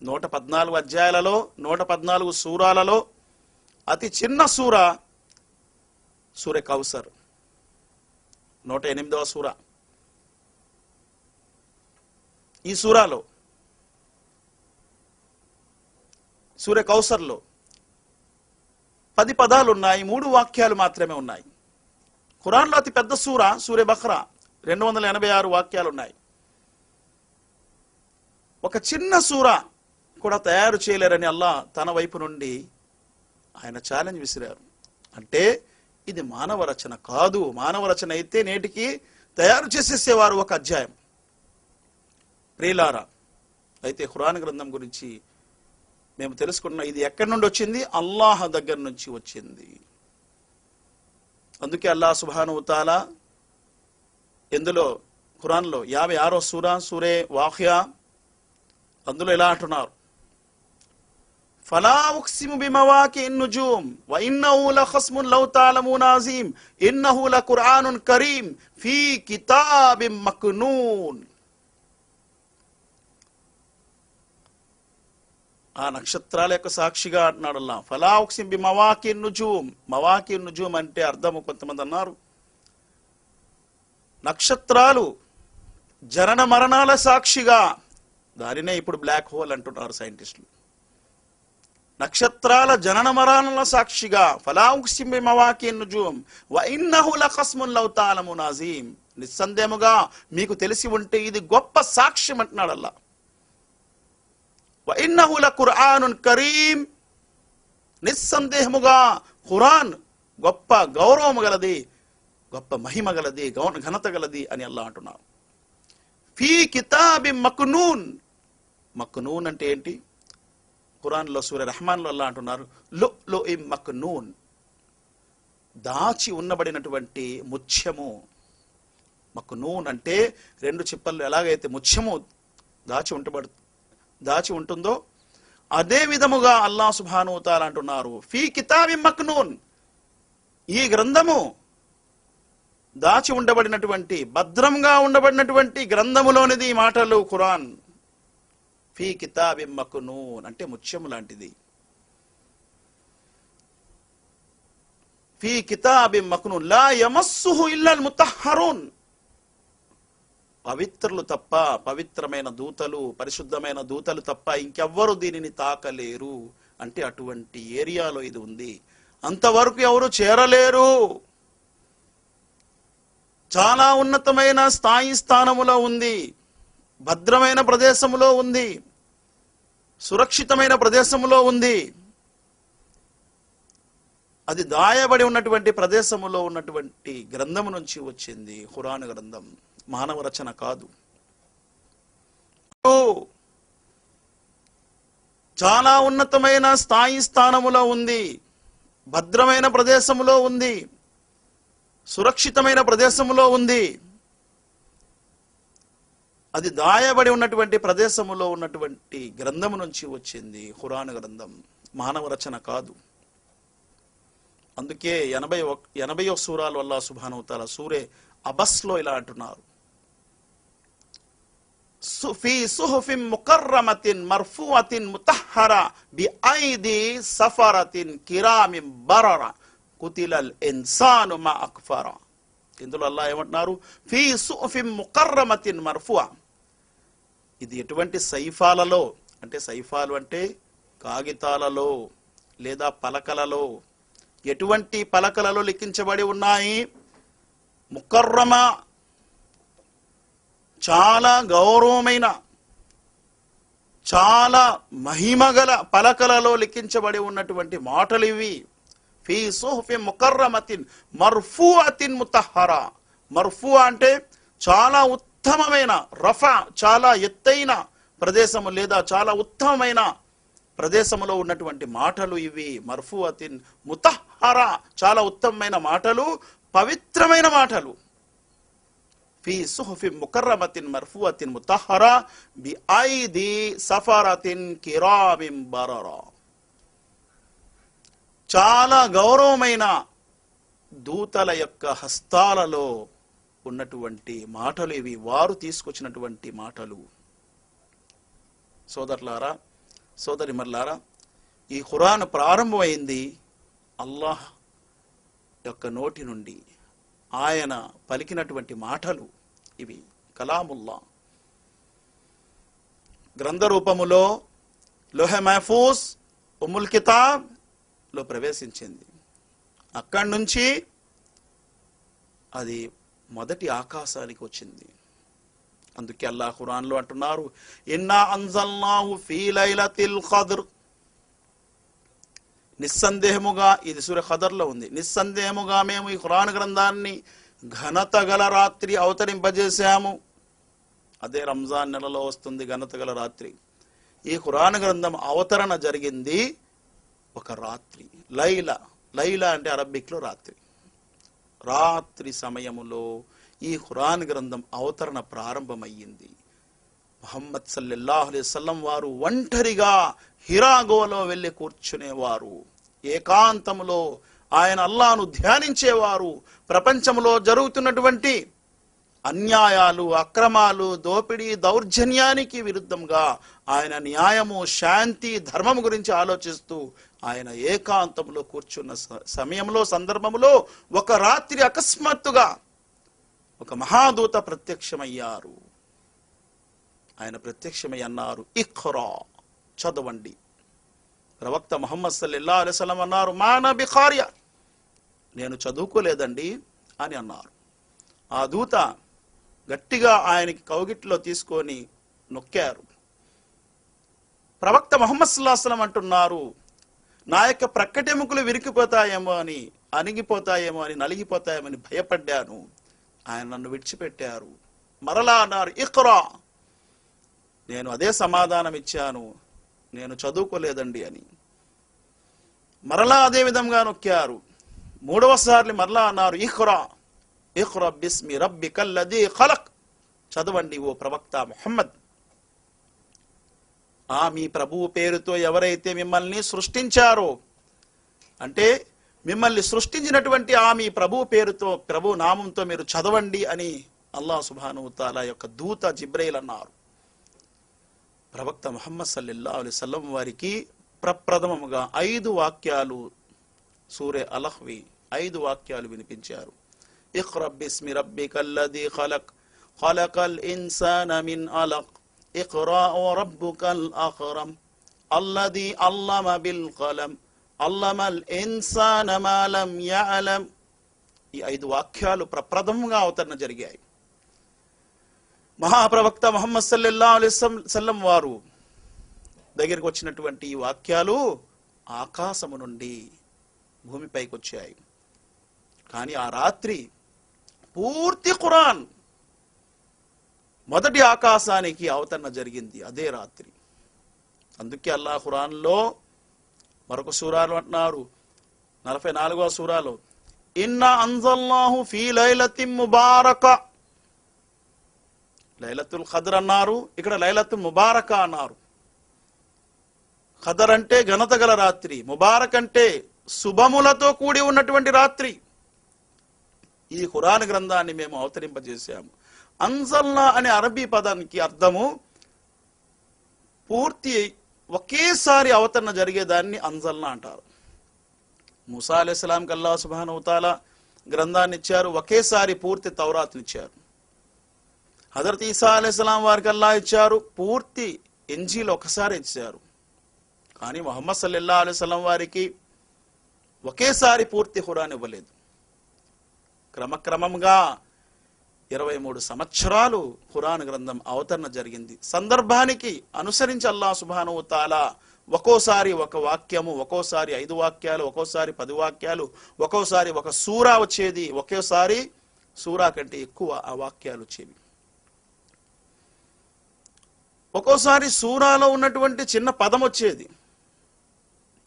114 అధ్యాయాలలో 114 సూరాలలో అతి చిన్న సూర కౌసర్, 108వ సూర. ఈ సూరాలో సూర కౌసర్లో 10 పదాలు ఉన్నాయి, 3 వాక్యాలు మాత్రమే ఉన్నాయి. ఖురాన్లో అతి పెద్ద సూర బఖ్రా 286 వాక్యాలు ఉన్నాయి. ఒక చిన్న సూర కూడా తయారు చేయలేరని అల్లాహ్ తన వైపు నుండి ఆయన ఛాలెంజ్ విసిరారు. అంటే ఇది మానవ రచన కాదు. మానవ రచన అయితే నేటికి తయారు చేసేసేవారు ఒక అధ్యాయం. ప్రియులారా, అయితే ఖురాన్ గ్రంథం గురించి మేము తెలుసుకున్న ఇది ఎక్కడి నుండి వచ్చింది? అల్లాహ్ దగ్గర నుంచి వచ్చింది. అందుకే అల్లాహ్ సుబ్హానహు తాలా ఇందులో ఖురాన్లో 56వ సూరే వాఖియా అందులో ఇలా అంటున్నారు, ఫలా ఉక్సిము బిమవాకిన్ నుజూమ్ వ ఇన్నహు లఖస్మున్ లౌ తఅలమూన అజీమ్ ఇన్నహు లఖుర్ఆనున్ కరీం ఫీ కితాబిన్ మక్నూన్. ఆ నక్షత్రాల యొక్క సాక్షిగా అంటున్నాడు అల్లాహ్. ఫలా ఉక్సిం బిమవాకిన్ నుజూమ్. మవాకిన్ నుజూమ్ అంటే అర్థము కొంతమంది అన్నారు, నక్షత్రాలు జనన మరణాల సాక్షిగా. దానినే ఇప్పుడు బ్లాక్ హోల్ అంటున్నారు సైంటిస్టులు. నక్షత్రాల జనన మరణాల సాక్షిగా. ఫలా ఉక్సిం బిమవాకిన్ నుజూమ్ వ ఇన్నహు లఖస్మున్ లౌ తఅలమూన అజీమ్. నిస్సందేహముగా మీకు తెలిసి ఉంటే ఇది గొప్ప సాక్ష్యం అంటున్నాడు అల్లాహ్. వ ఇన్నహు లఖుర్ఆనున్ కరీం. నిస్సందేహముగా ఖురాన్ గొప్ప గౌరవము గలది, గొప్ప మహిమ గలది, ఘనత గలది అని అల్లాహ్ అంటున్నారు. ఫీ కితాబిన్ మక్నూన్. మక్నూన్ అంటే ఏంటి? ఖురాన్లో సూర రెహమాన్లో అల్లాహ్ అంటున్నారు, లు'లు'ఇం మక్నూన్. దాచి ఉన్నబడినటువంటి ముత్యము. మక్నూన్ అంటే 2 చిప్పల్లో ఎలాగైతే ముత్యము దాచి ఉంటుందో అదే విధముగా అల్లాహ్ సుబ్హానహు తాలా అంటున్నారు, ఫీ కితాబిన్ మక్నూన్. ఈ గ్రంథము దాచి ఉండబడినటువంటి, భద్రంగా ఉండబడినటువంటి గ్రంథములోనిది ఈ మాటలు. ఖురాన్ ఫీ కితాబిన్ మక్నూన్ అంటే ముత్యము లాంటిది. ఫీ కితాబిన్ మక్నూన్ లా యమస్సుహు ఇల్లల్ ముతహ్హరూన్. పవిత్రులు తప్ప, పవిత్రమైన దూతలు, పరిశుద్ధమైన దూతలు తప్ప ఇంకెవ్వరు దీనిని తాకలేరు. అంటే అటువంటి ఏరియాలో ఇది ఉంది. అంతవరకు ఎవరు చేరలేరు. చాలా ఉన్నతమైన స్థానములో ఉంది, భద్రమైన ప్రదేశములో ఉంది, సురక్షితమైన ప్రదేశములో ఉంది. అది దాయబడి ఉన్నటువంటి ప్రదేశములో ఉన్నటువంటి గ్రంథము నుంచి వచ్చింది ఖురాన్ గ్రంథం, మానవ రచన కాదు. చాలా ఉన్నతమైన స్థానములో ఉంది, భద్రమైన ప్రదేశములో ఉంది, సురక్షితమైన ప్రదేశములో ఉంది. అది దాయబడి ఉన్నటువంటి ప్రదేశములో ఉన్నటువంటి గ్రంథము నుంచి వచ్చింది ఖురాన్ గ్రంథం, మానవ రచన కాదు. అందుకే 80వ సూరాలో అల్లాహ్ సుబ్హానహు తాలా సూరే అబస్లో ఇలా అంటున్నారు, ఫీ సుహుఫిన్ ముకర్రమతిన్ మర్ఫూఅతిన్ ముతహ్హరా బిఐది సఫరతిన్ కిరామిన్ బరర కుతిలల్ ఇన్సాను మా అక్ఫరా. ఇందులో అల్లాహ్ ఏమంటున్నారు, ఫీ సుహుఫిన్ ముకర్రమతిన్ మర్ఫూఅ. ఇది ఎటువంటి సైఫాలలో, అంటే సైఫాలు అంటే కాగితాలలో లేదా పలకలలో ఎటువంటి పలకలలో లిఖించబడి ఉన్నాయి? ముకర్రమ, చాలా గౌరవమైన, చాలా మహిమగల పలకలలో లిఖించబడి ఉన్నటువంటి మాటలు ఇవి. ఫీ సుహుఫి ముకర్రమతిన్ మర్ఫూఅతిన్ ముతహ్హరా. మర్ఫూ అంటే చాలా ఉత్తమమైన, రఫా చాలా ఎత్తైన ప్రదేశము లేదా చాలా ఉత్తమమైన ప్రదేశములో ఉన్నటువంటి మాటలు ఇవి. మర్ఫూఅతిన్ ముతహ్హరా, చాలా ఉత్తమమైన మాటలు, పవిత్రమైన మాటలు. ఫీ సుహుఫి ముకర్రమతిన్ మర్ఫూఅతిన్ ముతహ్హరా బిఐది సఫరతిన్ కిరామిన్ బరరా. చాలా గౌరవమైన దూతల యొక్క హస్తాలలో ఉన్నటువంటి మాటలు ఇవి, వారు తీసుకొచ్చినటువంటి మాటలు. సోదరులారా, సోదరిమల్లారా, ఈ ఖురాన్ ప్రారంభమైంది అల్లాహ్ యొక్క నోటి నుండి. ఆయన పలికినటువంటి మాటలు ఇవి, కలాముల్లా. గ్రంథ రూపములో లోహె మహఫూజ్, ఉమ్ముల్ కితాబ్ లో ప్రవేశించింది. అక్కడి నుంచి అది మొదటి ఆకాశానికి వచ్చింది. అందుకే అల్లాహ్ ఖురాన్లో అంటున్నారు, ఇన్నా అన్జల్నాహు ఫీ లైలతిల్ ఖద్ర్. నిస్సందేహముగా, ఇది సూర ఖదర్లో ఉంది, నిస్సందేహముగా మేము ఈ ఖురాన్ గ్రంథాన్ని ఘనత గల రాత్రి అవతరింపజేశాము. అదే రంజాన్ నెలలో వస్తుంది ఘనత గల రాత్రి. ఈ ఖురాన్ గ్రంథం అవతరణ జరిగింది ఒక రాత్రి. లైలా, లైలా అంటే అరబిక్లో రాత్రి. రాత్రి సమయములో ఈ ఖురాన్ గ్రంథం అవతరణ ప్రారంభమయ్యింది. ముహమ్మద్ సల్లల్లాహు అలైహి వసల్లం వారు ఒంటరిగా హిరాగోలో వెళ్ళి కూర్చునేవారు. ఏకాంతములో ఆయన అల్లాహ్ను ధ్యానించేవారు. ప్రపంచంలో జరుగుతున్నటువంటి అన్యాయాలు, అక్రమాలు, దోపిడీ, దౌర్జన్యానికి విరుద్ధంగా ఆయన న్యాయము, శాంతి, ధర్మము గురించి ఆలోచిస్తూ ఆయన ఏకాంతంలో కూర్చున్న సమయంలో, సందర్భంలో ఒక రాత్రి అకస్మాత్తుగా ఒక మహాదూత ప్రత్యక్షమయ్యారు. ఆయన ప్రత్యక్షమై అన్నారు, ఇఖ్రా, చదవండి. ప్రవక్త ముహమ్మద్ సల్లల్లాహు అలైహి వసల్లం అన్నారు, మానా బిఖారియా, నేను చదువుకోలేదండి అని అన్నారు. ఆ దూత గట్టిగా ఆయనకి కౌగిట్లో తీసుకొని నొక్కారు. ప్రవక్త ముహమ్మద్ సల్లల్లాహు అలైహి వసల్లం అంటున్నారు, నా యొక్క ప్రక్కటెముకలు విరిగిపోతాయేమో అని, అణిగిపోతాయేమో అని, నలిగిపోతాయేమని భయపడ్డాను. ఆయన నన్ను విడిచిపెట్టారు. మరలా అన్నారు, ఇఖ్రా. నేను అదే సమాధానం ఇచ్చాను, నేను చదువుకోలేదండి అని. మరలా అదే విధంగా నొక్కారు. మూడవసారి మరలా అన్నారు, ఇఖ్రా, ఇఖ్రా బిస్మి రబ్బికల్లదీ ఖలక్, చదవండి ఓ ప్రవక్త ముహమ్మద్. మీ ప్రభువు పేరుతో ఎవరైతే మిమ్మల్ని సృష్టించారో, అంటే మిమ్మల్ని సృష్టించినటువంటి మీ ప్రభు పేరుతో, ప్రభు నామంతో మీరు చదవండి అని అల్లాహ్ సుబ్హానహు వ తఆలా యొక్క దూత జిబ్రైల్ అన్నారు. ప్రవక్త ముహమ్మద్ సల్లల్లాహు అలైహి వసల్లం వారికి ప్రప్రథమముగా 5 వాక్యాలు, సూరే అలహ్వి 5 వాక్యాలు వినిపించారు. ఇఖ్రా బిస్మి రబ్బికల్లదీ ఖలక్, ఖలకల్ ఇన్సాన మిన్ అలక్, ఇఖ్రా రబ్బుకల్ అక్రమ్, అల్లదీ అల్లమ బిల్ కలం, అల్లమల్ ఇన్సాన మా లం యఅలం. ఈ 5 వాక్యాలు ప్రప్రథమంగా అవతరణ జరిగాయి. మహాప్రవక్త ముహమ్మద్ సల్లల్లాహు అలైహి వసల్లం వారు దగ్గరికి వచ్చినటువంటి ఈ వాక్యాలు ఆకాశము నుండి భూమిపైకి వచ్చాయి. కానీ ఆ రాత్రి పూర్తి ఖురాన్ మొదటి ఆకాశానికి అవతరణ జరిగింది అదే రాత్రి. అందుకే అల్లాహ్ ఖురాన్లో మరొక సూరాలో అంటున్నారు, 44వ సూరాలో, ఇన్నా అన్జల్నాహు ఫీ లైలతిన్ ముబారక. లైలతుల్ ఖద్ర్ అన్నారు, ఇక్కడ లైలతుల్ ముబారక అన్నారు. ఖదర్ అంటే ఘనత గల రాత్రి, ముబారక్ అంటే శుభములతో కూడి ఉన్నటువంటి రాత్రి. ఈ ఖురాన్ గ్రంథాన్ని మేము అవతరింపజేశాము. అన్జల్నా అనే అరబీ పదానికి అర్థము పూర్తి ఒకేసారి అవతరణ జరిగేదాన్ని అన్జల్నా అంటారు. మూసా అలైహిస్సలాంకి అల్లాహ్ సుబ్హానహు వ తఆలా గ్రంథాన్ని ఇచ్చారు, ఒకేసారి పూర్తి తౌరాత్ని ఇచ్చారు. హజరత్ ఈసా అలైహిస్సలాం వారికి అల్లాహ్ ఇచ్చారు, పూర్తి ఇంజీల్ ఒకసారి ఇచ్చారు. కానీ ముహమ్మద్ సల్లల్లాహు అలైహి వసల్లం వారికి ఒకేసారి పూర్తి ఖురాన్ ఇవ్వలేదు. క్రమక్రమంగా 23 సంవత్సరాలు ఖురాన్ గ్రంథం అవతరణ జరిగింది. సందర్భానికి అనుసరించి అల్లాహ్ సుబ్హానహు వ తఆలా ఒక్కోసారి ఒక వాక్యము, ఒక్కోసారి 5 వాక్యాలు, ఒక్కోసారి 10 వాక్యాలు, ఒక్కోసారి ఒక సూరా వచ్చేది, ఒకేసారి సూరా కంటే ఎక్కువ ఆ వాక్యాలు వచ్చేవి. ఒక్కోసారి సూరాలో ఉన్నటువంటి చిన్న పదం వచ్చేది,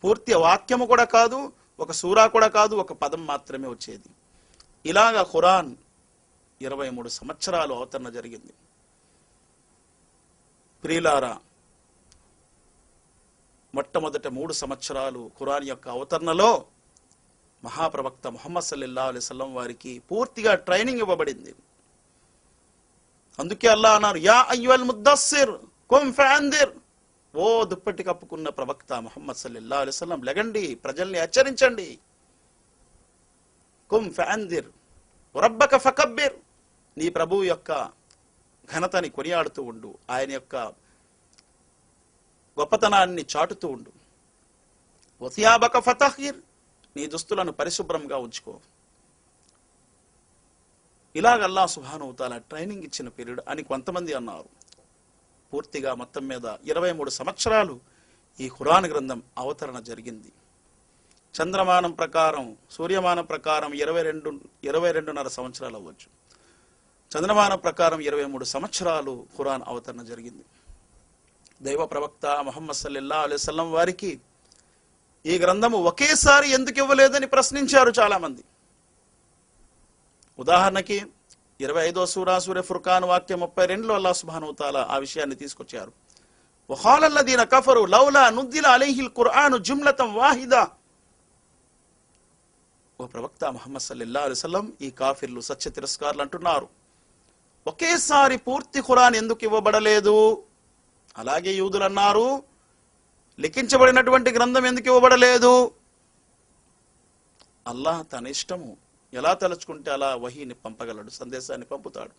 పూర్తి వాక్యము కూడా కాదు, ఒక సూరా కూడా కాదు, ఒక పదం మాత్రమే వచ్చేది. ఇలాగా ఖురాన్ 23 సంవత్సరాలు అవతరణ జరిగింది. ప్రియులారా, మొట్టమొదట 3 సంవత్సరాలు ఖురాన్ యొక్క అవతరణలో మహాప్రవక్త ముహమ్మద్ సల్లల్లాహు అలైహి వసల్లం వారికి పూర్తిగా ట్రైనింగ్ ఇవ్వబడింది. అందుకే అల్లాహ్ అన్నారు, యా అయ్యుల్ ముద్దస్సిర్ కుమ్ ఫఅందిర్, ఓ దుప్పటి కప్పుకున్న ప్రవక్త ముహమ్మద్ సల్లల్లాహు అలైహి వసల్లం, లెగండి, ప్రజల్ని హెచ్చరించండి. కుమ్ ఫఅందిర్ రబ్బక ఫకబ్బిర్, నీ ప్రభువు యొక్క ఘనతని కొనియాడుతూ ఉండు, ఆయన యొక్క గొప్పతనాన్ని చాటుతూ ఉండు. వసియాబక ఫతహిర్, నీ దుస్తులను పరిశుభ్రంగా ఉంచుకో. ఇలాగ అల్లాహ్ సుబ్హానహు వ తఆలా ట్రైనింగ్ ఇచ్చిన పీరియడ్ అని కొంతమంది అన్నారు. పూర్తిగా మొత్తం మీద 23 సంవత్సరాలు ఈ ఖురాన్ గ్రంథం అవతరణ జరిగింది. చంద్రమానం ప్రకారం, సూర్యమానం ప్రకారం 22.5 సంవత్సరాలు అవ్వచ్చు. చంద్రమానం ప్రకారం 23 సంవత్సరాలు ఖురాన్ అవతరణ జరిగింది. దైవ ప్రవక్త ముహమ్మద్ సల్లల్లాహు అలైహి వసల్లం వారికి ఈ గ్రంథము ఒకేసారి ఎందుకు ఇవ్వలేదని ప్రశ్నించారు చాలా మంది. ఉదాహరణకి 25వ సూర ఫుర్ఖాన్ వాక్యం 32లో అల్లాహ్ సుబ్హానహు వ తఆలా ఆ విషయాన్ని తీసుకొచ్చారు. వఖాలల్లదీన కఫరు లౌలా నుజ్జిల అలైహిల్ ఖుర్ఆను జుమ్లతం వాహిదా. ఓ ప్రవక్త ముహమ్మద్ సల్లల్లాహు అలైహి వసల్లం, ఈ కాఫిర్లు, సత్య తిరస్కారులు అంటున్నారు, ఒకేసారి పూర్తి ఖురాన్ ఎందుకు ఇవ్వబడలేదు? అలాగే యూదులు అన్నారు, లిఖించబడినటువంటి గ్రంథం ఎందుకు ఇవ్వబడలేదు? అల్లాహ్ తన ఇష్టము ఎలా తలుచుకుంటే అలా వహీని పంపగలడు, సందేశాన్ని పంపుతాడు.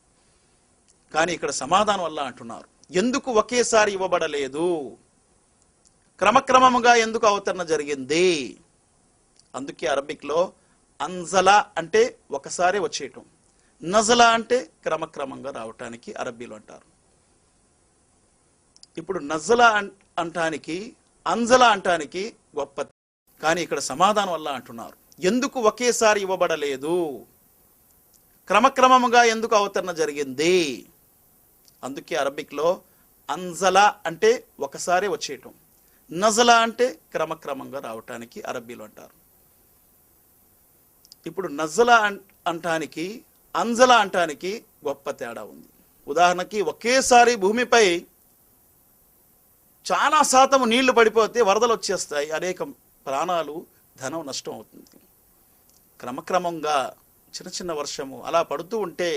కానీ ఇక్కడ సమాధానం అల్లాహ్ అంటున్నారు, ఎందుకు ఒకేసారి ఇవ్వబడలేదు, క్రమక్రమముగా ఎందుకు అవతరణ జరిగింది? అందుకే అరబిక్ లో అన్జలా అంటే ఒకసారి వచ్చేయటం, నజలా అంటే క్రమక్రమంగా రావటానికి అరబీలో అంటారు. ఇప్పుడు నజలా అంటానికి, అంజలా అంటానికి గొప్ప. కానీ ఇక్కడ సమాధానం వల్ల అంటున్నారు, ఎందుకు ఒకేసారి ఇవ్వబడలేదు, క్రమక్రమముగా ఎందుకు అవతరణ జరిగింది? అందుకే అరబిక్ లో అన్జలా అంటే ఒకసారి వచ్చేయటం, నజలా అంటే క్రమక్రమంగా రావటానికి అరబీలో అంటారు. ఇప్పుడు నజలా అంటానికి, అంజలా అంటానికి గొప్ప తేడా ఉంది. ఉదాహరణకి ఒకేసారి భూమిపై చాలా శాతం నీళ్లు పడిపోతే వరదలు వచ్చేస్తాయి, అనేక ప్రాణాలు, ధనం నష్టం అవుతుంది. క్రమక్రమంగా చిన్న చిన్న వర్షము అలా పడుతూ ఉంటే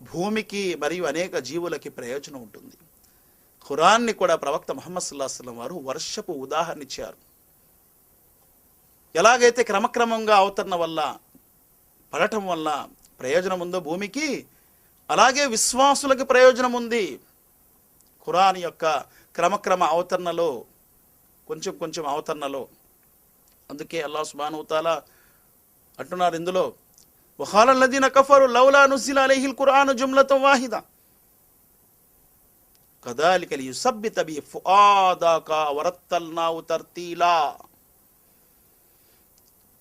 భూమికి మరియు అనేక జీవులకి ప్రయోజనం ఉంటుంది. ఖురాన్ని కూడా ప్రవక్త ముహమ్మద్ సల్లల్లాహు అలైహి వసల్లం వారు వర్షపు ఉదాహరణ ఇచ్చారు. ఎలాగైతే క్రమక్రమంగా అవతరణ వల్ల, పడటం వల్ల ప్రయోజనం ఉందో భూమికి, అలాగే విశ్వాసులకు ప్రయోజనం ఉంది. ఖురాన్ యొక్క క్రమక్రమ అవతరణలో, కొంచెం కొంచెం అవతరణలో. అందుకే అల్లాహ్ సుబ్హానహు వ తఆలా అంటున్నారు ఇందులో, వఖాలల్లదీన కఫరు లౌలా నుజ్జిల అలైహిల్ ఖుర్ఆను జుమ్లతం వాహిదా కదాలిక లియుసబ్బిత బిహి ఫుఆదక వరత్తల్నాహు తర్తీలా.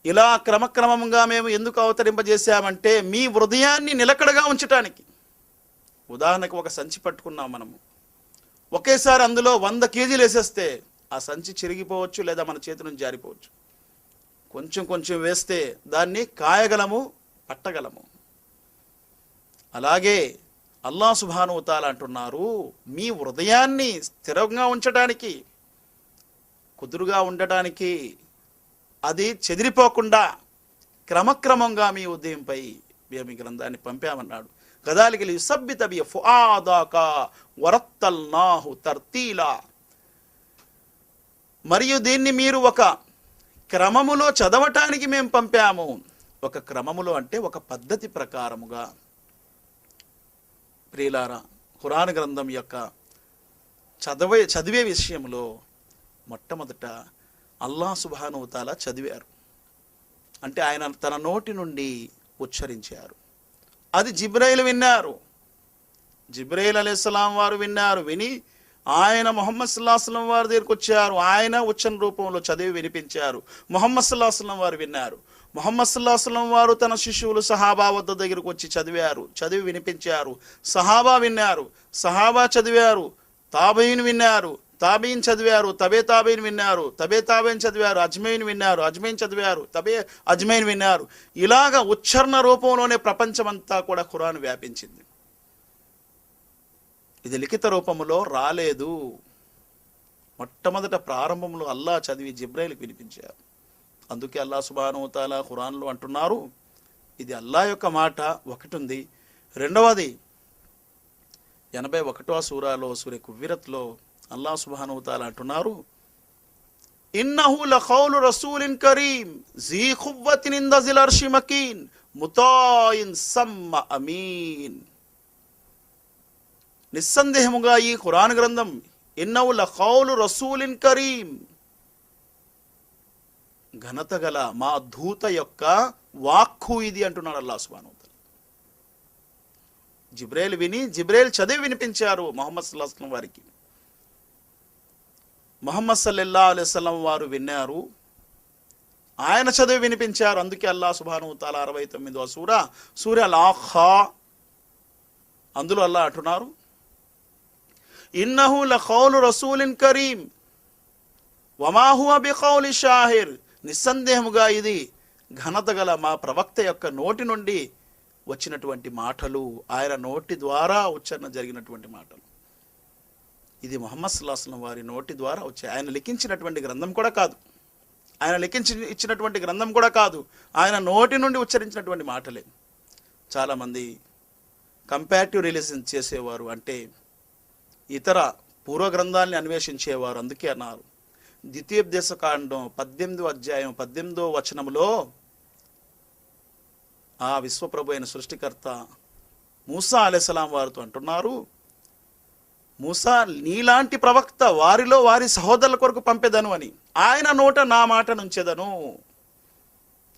ఇలా క్రమక్రమంగా మేము ఎందుకు అవతరింపజేశామంటే మీ హృదయాన్ని నిలకడగా ఉంచటానికి. ఉదాహరణకు ఒక సంచి పట్టుకున్నాం మనము, ఒకేసారి అందులో 100 కేజీలు వేసేస్తే ఆ సంచి చిరిగిపోవచ్చు, లేదా మన చేతి నుంచి జారిపోవచ్చు. కొంచెం కొంచెం వేస్తే దాన్ని కాయగలము, పట్టగలము. అలాగే అల్లాహ్ సుబ్హానహు వ తఆలా అంటున్నారు, మీ హృదయాన్ని స్థిరంగా ఉంచడానికి, కుదురుగా ఉండటానికి, అది చెదిరిపోకుండా క్రమక్రమంగా మీ ఉదయంపై మేము గ్రంథాన్ని పంపామన్నాడు. కదాలిక లియుసబ్బిత బిహి ఫుఆదక వరత్తల్నాహు తర్తీలా. మరియు దీన్ని మీరు ఒక క్రమములో చదవటానికి మేము పంపాము. ఒక క్రమములో అంటే ఒక పద్ధతి ప్రకారముగా. ప్రియులారా, ఖురాన్ గ్రంథం యొక్క చదివే విషయంలో మొట్టమొదట అల్లాహ్ సుబ్హానహు వ తఆలా చదివారు. అంటే ఆయన తన నోటి నుండి ఉచ్చరించారు. అది జిబ్రైల్ విన్నారు. జిబ్రైల్ అలైహిస్సలాం వారు విన్నారు. విని ఆయన ముహమ్మద్ సల్లల్లాహు అలైహి వసల్లం వారి దగ్గరికి వచ్చారు. ఆయన ఉచ్చరణ రూపంలో చదివి వినిపించారు. ముహమ్మద్ సల్లల్లాహు అలైహి వసల్లం వారు విన్నారు. ముహమ్మద్ సల్లల్లాహు అలైహి వసల్లం వారు తన శిష్యులు సహాబా వద్ద దగ్గరకు వచ్చి చదివారు, చదివి వినిపించారు. సహాబా విన్నారు, సహాబా చదివారు. తాబీన్ విన్నారు, తాబీన్ చదివారు. తబే తాబీన్ విన్నారు, తబే తాబీన్ చదివారు. అజ్మైన్ విన్నారు, అజ్మైన్ చదివారు. తబే అజ్మైన్ విన్నారు. ఇలాగ ఉచ్చరణ రూపంలోనే ప్రపంచమంతా కూడా ఖురాన్ వ్యాపించింది. ఇది లిఖిత రూపంలో రాలేదు. మొట్టమొదట ప్రారంభంలో అల్లా చదివి జిబ్రైల్కి వినిపించారు. అందుకే అల్లా సుబ్హానహు వ తఆలా ఖురాన్లో అంటున్నారు, ఇది అల్లా యొక్క మాట ఒకటి ఉంది. రెండవది 81వ సూరాలో సూర కువ్విరత్లో అల్లా సుబ్హానహు వ తఆలా అంటున్నారు, ఇన్నహు లఖౌలు రసూలిన్ కరీం జీ ఖువ్వతిన్ ఇంద జిల్ అర్షి మకీన్ ముతాయిన్ సమ్మ అమీన్. నిస్సందేహముగా ఈ ఖురాన్ గ్రంథం ఇన్నహు లఖౌలు రసూలిన్ కరీం, ఘనత గల మా దూత యొక్క వాక్కు ఇది అంటున్నాడు అల్లాహ్ సుబ్హానహు వ తఆలా. జిబ్రైల్ విని జిబ్రైల్ చదివి వినిపించారు ముహమ్మద్ సల్లల్లాహు అలైహి వసల్లం వారికి. ముహమ్మద్ సల్లల్లాహు అలైహి వసల్లం వారు విన్నారు, ఆయన చదివి వినిపించారు. అందుకే అల్లాహ్ సుబ్హానహు వ తఆలా 69వ సూర అల్-ఆఖా అందులో అల్లాహ్ అంటున్నారు, ఇన్నహు లఖౌలు రసూలిన్ కరీం వమా హువ బిఖౌలి షాహిర్. నిస్సందేహముగా ఇది ఘనత గల మా ప్రవక్త యొక్క నోటి నుండి వచ్చినటువంటి మాటలు, ఆయన నోటి ద్వారా ఉచ్చారణ జరిగినటువంటి మాటలు. ఇది ముహమ్మద్ సల్లల్లాహు అలైహి వసల్లం వారి నోటి ద్వారా వచ్చాయి. ఆయన లిఖించినటువంటి గ్రంథం కూడా కాదు, ఆయన ఇచ్చినటువంటి గ్రంథం కూడా కాదు, ఆయన నోటి నుండి ఉచ్చరించినటువంటి మాటలే. చాలామంది కంపారిటివ్ రిలీజన్ చేసేవారు, అంటే ఇతర పూర్వ గ్రంథాలని అన్వేషించేవారు. అందుకే అన్నారు, ద్వితీయోపదేశకాండం 18వ అధ్యాయం 18వ వచనంలో ఆ విశ్వప్రభు అయిన సృష్టికర్త మూసా అలైహిస్సలాం వారితో అంటున్నారు, మూసా నీలాంటి ప్రవక్త వారిలో వారి సహోదరుల కొరకు పంపేదను అని, ఆయన నోట నా మాట నుంచెదను.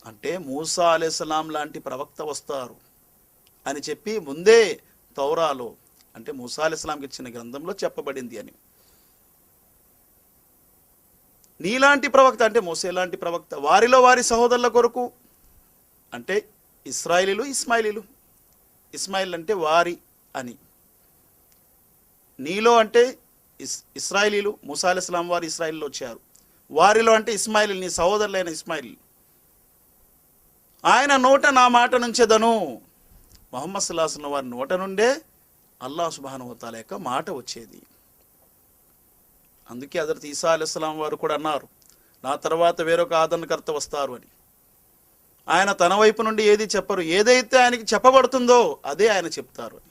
అంటే మూసా అలైహిస్సలాం లాంటి ప్రవక్త వస్తారు అని చెప్పి ముందే తౌరాలో, అంటే మూసా అలైహిస్సలాంకి ఇచ్చిన గ్రంథంలో చెప్పబడింది అని. నీలాంటి ప్రవక్త అంటే మూసే లాంటి ప్రవక్త వారిలో వారి సహోదరుల కొరకు, అంటే ఇస్రాయిలీలు ఇస్మాయిలీలు, ఇస్మాయిల్ అంటే వారి అని, నీలో అంటే ఇస్రాయిలీలు, మూసా అలైహిస్సలాం వారు ఇస్రాయిల్లో వచ్చారు, వారిలో అంటే ఇస్మాయిల్ నీ సహోదరులైన ఇస్మాయిల్, ఆయన నోట నా మాట నుంచెదను. ముహమ్మద్ సల్లల్లాహు అలైహి వసల్లం వారి నోట నుండే అల్లాహ్ సుబ్హానహు వ తఆలా యొక్క మాట వచ్చేది. అందుకే హజరత్ ఈసా అలైహిస్సలాం వారు కూడా అన్నారు, నా తర్వాత వేరొక ఆదరణకర్త వస్తారు అని. ఆయన తన వైపు నుండి ఏది చెప్పరు, ఏదైతే ఆయనకి చెప్పబడుతుందో అదే ఆయన చెప్తారు అని.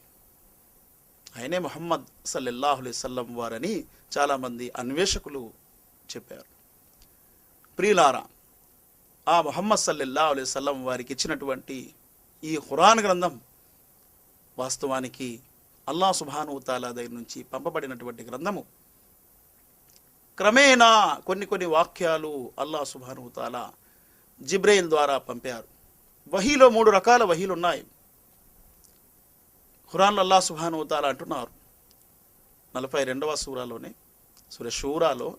ఆయనే ముహమ్మద్ సల్లల్లాహు అలైహి వసల్లం వారని చాలామంది అన్వేషకులు చెప్పారు. ప్రియులారా, ఆ ముహమ్మద్ సల్లల్లాహు అలైహి వసల్లం వారికి ఇచ్చినటువంటి ఈ ఖురాన్ గ్రంథం వాస్తవానికి అల్లాహ్ సుబ్హానహు వ తఆలా దగ్గర నుంచి పంపబడినటువంటి గ్రంథము. క్రమేణా కొన్ని వాక్యాలు అల్లాహ్ సుబ్హానహు వ తఆలా జిబ్రైల్ ద్వారా పంపారు. వహీలో 3 రకాల వహీలు ఉన్నాయి. ఖురాన్లో అల్లాహ్ సుబ్హానహు వ తఆలా అంటున్నారు 42వ సూరాలోనే, సూర షూరాలో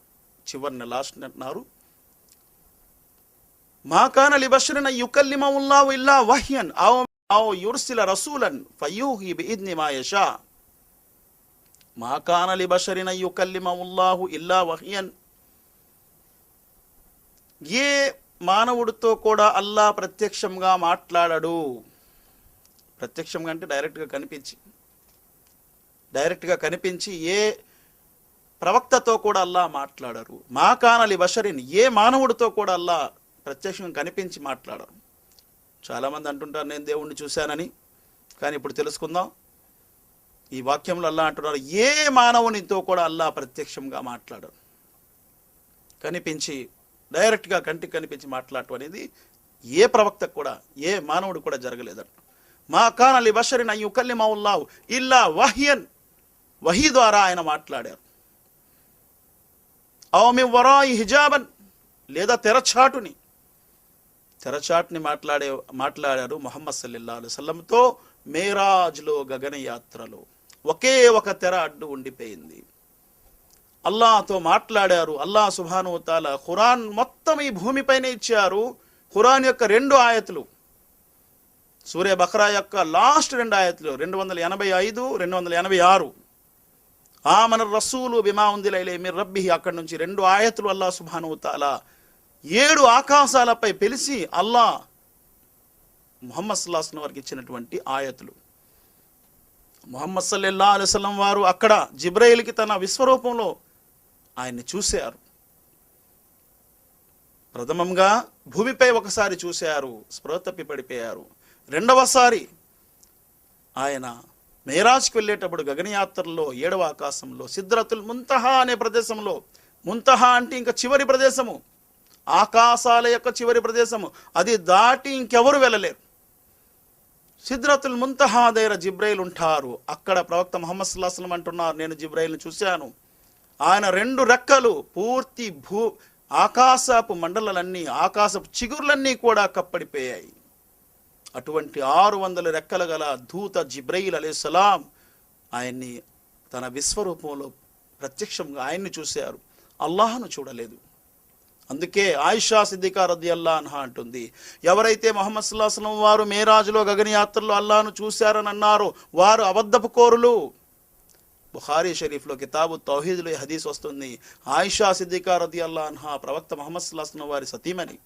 చివరిన లాస్ట్ అంటున్నారు, మా కాన లిబషరిన్ యుకల్లిమహుల్లాహు ఇల్లా వహ్యన్ ఔ యుర్సిల రసూలన్ ఫయూహి బిఇద్ని మా యషా. మా కాన లిబషరిన్ యుకల్లిమహుల్లాహు ఇల్లా వహ్యన్. ఏ మానవుడితో కూడా అల్లా ప్రత్యక్షంగా మాట్లాడడు. ప్రత్యక్షంగా అంటే డైరెక్ట్గా కనిపించి ఏ ప్రవక్తతో కూడా అల్లా మాట్లాడరు. మా కాన లిబషరిన్, ఏ మానవుడితో కూడా అల్లా ప్రత్యక్షంగా కనిపించి మాట్లాడరు. చాలామంది అంటుంటారు నేను దేవుణ్ణి చూశానని, కానీ ఇప్పుడు తెలుసుకుందాం. ఈ వాక్యంలో అల్లా అంటున్నారు, ఏ మానవునితో కూడా అల్లా ప్రత్యక్షంగా మాట్లాడరు. కనిపించి డైరెక్ట్గా కంటికి కనిపించి మాట్లాడటం అనేది ఏ ప్రవక్తకు కూడా, ఏ మానవుడు కూడా జరగలేదంట. మా కాన లిబషరిన్ యుకల్లిమహుల్లాహు ఇల్లా వహ్యన్, వహీ ద్వారా ఆయన మాట్లాడారు. ఔ మిన్ వరాయి హిజాబన్, లేదా తెరచాటుని, తెరచాటుని మాట్లాడారు ముహమ్మద్ సల్లల్లాహు అలైహి వసల్లంతో. మేరాజ్లో గగనయాత్రలో ఒకే ఒక తెర అడ్డు ఉండిపోయింది. అల్లాహ్తో మాట్లాడారు. అల్లాహ్ సుబ్హానహు వ తఆలా ఖురాన్ మొత్తం ఈ భూమిపైనే ఇచ్చారు. ఖురాన్ యొక్క 2 ఆయతులు, సూరే బఖరా యొక్క లాస్ట్ 2 ఆయతులు 285, 286, ఆమన రసూలు బిమా ఉందిల ఇలైహి మిర్ రబ్బిహి, అక్కడి నుంచి 2 ఆయతులు అల్లాహ్ సుబ్హానహు వ తఆలా 7 ఆకాశాలపై పిలిచి అల్లాహ్ ముహమ్మద్ సల్లల్లాహు అలైహి వసల్లం వారికి ఇచ్చినటువంటి ఆయతులు. ముహమ్మద్ సల్లల్లాహు అలైహి వసల్లం వారు అక్కడ జిబ్రైల్కి తన విశ్వరూపంలో ఆయన్ని చూశారు. ప్రథమంగా భూమిపై ఒకసారి చూశారు, స్పృహ తప్పి పడిపోయారు. రెండవసారి ఆయన మేరాజ్కి వెళ్ళేటప్పుడు గగనయాత్రలో 7వ ఆకాశంలో సిద్రతుల్ ముంతహా అనే ప్రదేశంలో, ముంతహా అంటే ఇంకా చివరి ప్రదేశము, ఆకాశాల యొక్క చివరి ప్రదేశము, అది దాటి ఇంకెవరు వెళ్ళలేరు. సిద్రతుల్ ముంతహా దగ్గర జిబ్రైల్ ఉంటారు. అక్కడ ప్రవక్త ముహమ్మద్ సల్లల్లాహు అలైహి వసల్లం అంటున్నారు, నేను జిబ్రైల్ని చూశాను. ఆయన 2 రెక్కలు పూర్తి ఆకాశపు మండలాలన్నీ, ఆకాశపు చిగుర్లన్నీ కూడా కప్పడిపోయాయి. అటువంటి 600 రెక్కలు గల దూత జిబ్రైల్ అలైహిస్సలాం ఆయన్ని తన విశ్వరూపంలో ప్రత్యక్షంగా ఆయన్ని చూశారు, అల్లాహ్ను చూడలేదు. అందుకే ఆయిషా సిద్దికా రదియల్లాహు అన్హా అంటుంది, ఎవరైతే ముహమ్మద్ సల్లల్లాహు అలైహి వసల్లం వారు మేరాజ్లో గగనయాత్రలో అల్లాహ్ను చూశారని అన్నారో వారు అబద్ధపు కోరులు. బుఖారీ షరీఫ్లో కితాబు తౌహీద్లో ఈ హదీస్ వస్తుంది. ఆయిషా సిద్దికా రదియల్లాహు అన్హా ప్రవక్త ముహమ్మద్ సల్లల్లాహు అలైహి వసల్లం వారి సతీమణి.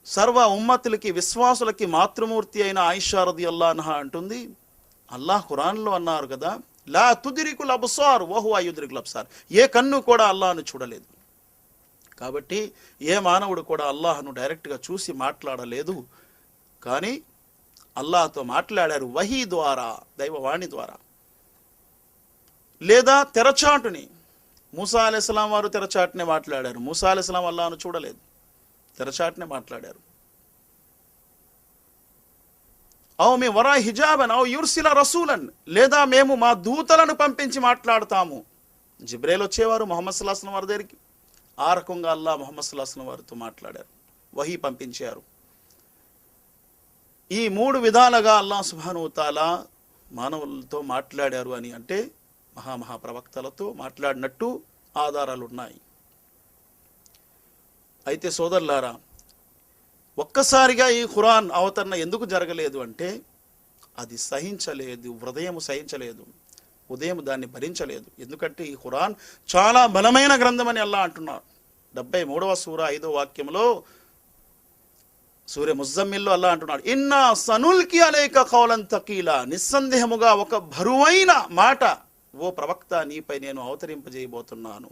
సర్వ ఉమ్మతులకి విశ్వాసులకి మాతృమూర్తి అయిన ఆయిషా రదియల్లాహు అన్హా అంటుంది, అల్లాహ్ ఖురాన్లో అన్నారు కదా, లా తుద్రికుల్ అబ్సార్ వహువ యుద్రికుల్ అబ్సార్, ఏ కన్ను కూడా అల్లాహ్ను చూడలేదు. కాబట్టి ఏ మానవుడు కూడా అల్లాహ్ను డైరెక్ట్గా చూసి మాట్లాడలేదు. కానీ అల్లాహ్తో మాట్లాడారు వహీ ద్వారా, దైవవాణి ద్వారా, లేదా తెరచాటుని. మూసా అలైహిస్సలాం వారు తెరచాటునే మాట్లాడారు. మూసా అలైహిస్సలాం అల్లాహ్ను చూడలేదు, తెరచాటునే మాట్లాడారు. ఔ మీ వరా హిజాబన్ ఔ యుర్సిల రసూలన్, లేదా మేము మా దూతలను పంపించి మాట్లాడతాము. జిబ్రైల్ వచ్చేవారు ముహమ్మద్ సల్లల్లాహు అలైహి వసల్లం వారి దగ్గరికి. ఆ రకంగా అల్లాహ్ ముహమ్మద్ సల్లల్లాహు అలైహి వసల్లం వారితో మాట్లాడారు, వహీ పంపించారు. ఈ 3 విధాలుగా అల్లాహ్ సుబ్హానహు వ తఆలా మానవులతో మాట్లాడారు అని అంటే మహాప్రవక్తలతో మాట్లాడినట్టు ఆధారాలు ఉన్నాయి. అయితే సోదరులారా, ఒక్కసారిగా ఈ ఖురాన్ అవతరణ ఎందుకు జరగలేదు అంటే అది సహించలేదు, హృదయం సహించలేదు, ఉదయం దాన్ని భరించలేదు. ఎందుకంటే ఈ ఖురాన్ చాలా బలమైన గ్రంథం అని అల్లాహ్ అంటున్నారు. 73వ సూర 5వ వాక్యంలో సూర్య ముజమ్మిల్లో అల్లాహ్ అంటున్నాడు, ఇన్నా సనుల్కి అలైక ఖౌలన్ తకీలా, నిస్సందేహముగా ఒక బరువైన మాట ఓ ప్రవక్త నీపై నేను అవతరింపజేయబోతున్నాను.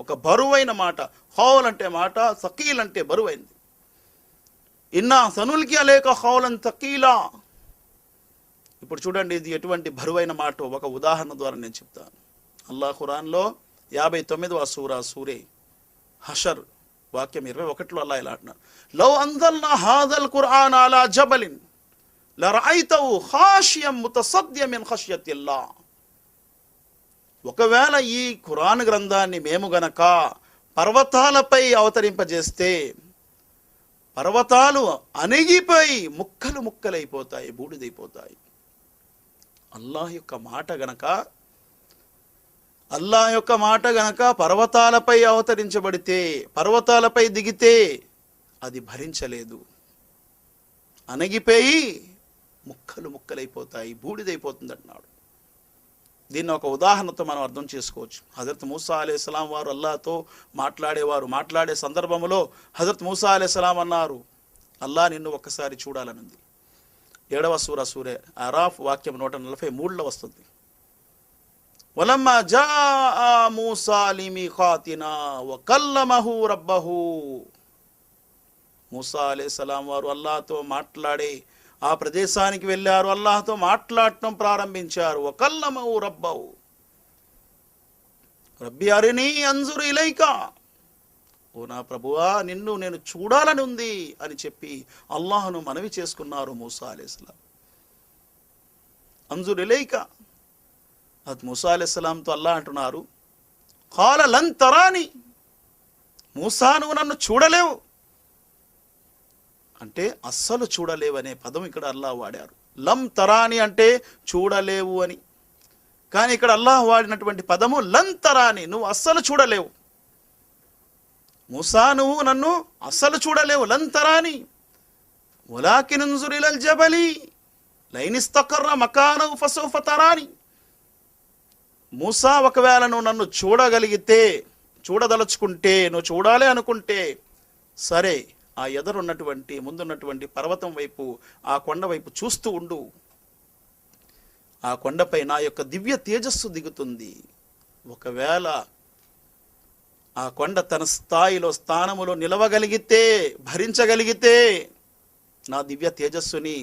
ఒక బరువైన మాట, ఖౌల్ అంటే మాట, సకీల్ అంటే బరువైంది. ఇన్నా సనుల్కి అలైక ఖౌలన్ తకీలా. ఇప్పుడు చూడండి ఇది ఎటువంటి బరువైన మాట, ఒక ఉదాహరణ ద్వారా నేను చెప్తాను. అల్లాహ్ ఖురాన్లో 59వ సూర సూరే హషర్ వాక్యం 21లో అల్లాహ్ ఇలా అంటున్నాడు, లౌ అంజల్నా హాదల్ ఖురాన్ అలా జబలిన్ లరఐతహు ఖాషియం ముతసద్దియం మిన్ ఖష్యతిల్లాహ్. ఒకవేళ ఈ ఖురాన్ గ్రంథాన్ని మేము గనక పర్వతాలపై అవతరింపజేస్తే పర్వతాలు అణిగిపోయి ముక్కలు ముక్కలైపోతాయి, బూడిదైపోతాయి. అల్లాహ్ యొక్క మాట గనక పర్వతాలపై అవతరించబడితే, పర్వతాలపై దిగితే అది భరించలేదు, అణగిపోయి ముక్కలు ముక్కలైపోతాయి, బూడిదైపోతుంది అన్నాడు. దీన్ని ఒక ఉదాహరణతో మనం అర్థం చేసుకోవచ్చు. హజరత్ మూసా అలైహిస్సలాం వారు అల్లాహ్తో మాట్లాడేవారు. మాట్లాడే సందర్భంలో హజరత్ మూసా అలైహిస్సలాం అన్నారు, అల్లాహ్ నిన్ను ఒక్కసారి చూడాలనుంది. 7వ సూర సూరే అరాఫ్ వాక్యం 143లో వస్తుంది. వలమ్మా జాఅ మూసా లిమిఖాతినా వకల్లమహు రబ్బహు. మూసా అలైహిస్సలాం వారు అల్లాహ్తో మాట్లాడే ఆ ప్రదేశానికి వెళ్ళారు, అల్లాహ్తో మాట్లాడటం ప్రారంభించారు. వకల్లమహు రబ్బహు, రబ్బి అరిని అంజుర్ ఇలైకా, ఓ నా ప్రభువా నిన్ను నేను చూడాలని ఉంది అని చెప్పి అల్లాహ్ను మనవి చేసుకున్నారు మూసా అలైహిస్సలాం. అంజుర్ ఇలైకా, అది మూసా అలైహిస్సలాంతో అల్లాహ్ అంటున్నారు, ఖాల లన్ తరాని, మూసా నువ్వు నన్ను చూడలేవు అంటే అస్సలు చూడలేవు అనే పదం ఇక్కడ అల్లాహ్ వాడారు. లం తరాని అంటే చూడలేవు అని, కానీ ఇక్కడ అల్లాహ్ వాడినటువంటి పదము లం తరాని, నువ్వు అస్సలు చూడలేవు. మూసా నువ్వు నన్ను అస్సలు చూడలేవు, లం తరాని వలాకిన్ ఉన్జుర్ ఇలల్ జబలి లైన్ ఇస్తకర్ర మకానహు ఫసౌఫ తరాని. మూసా ఒకవేళ నువ్వు నన్ను చూడగలిగితే, చూడదలుచుకుంటే, నువ్వు చూడాలి అనుకుంటే సరే, ఆ ఎదురున్నటువంటి ముందున్నటువంటి పర్వతం వైపు, ఆ కొండ వైపు చూస్తూ ఉండు. ఆ కొండపై నా యొక్క దివ్య తేజస్సు దిగుతుంది. ఒకవేళ ఆ కొండ తన స్థాయిలో స్థానములో నిలవగలిగితే, భరించగలిగితే నా దివ్య తేజస్సుని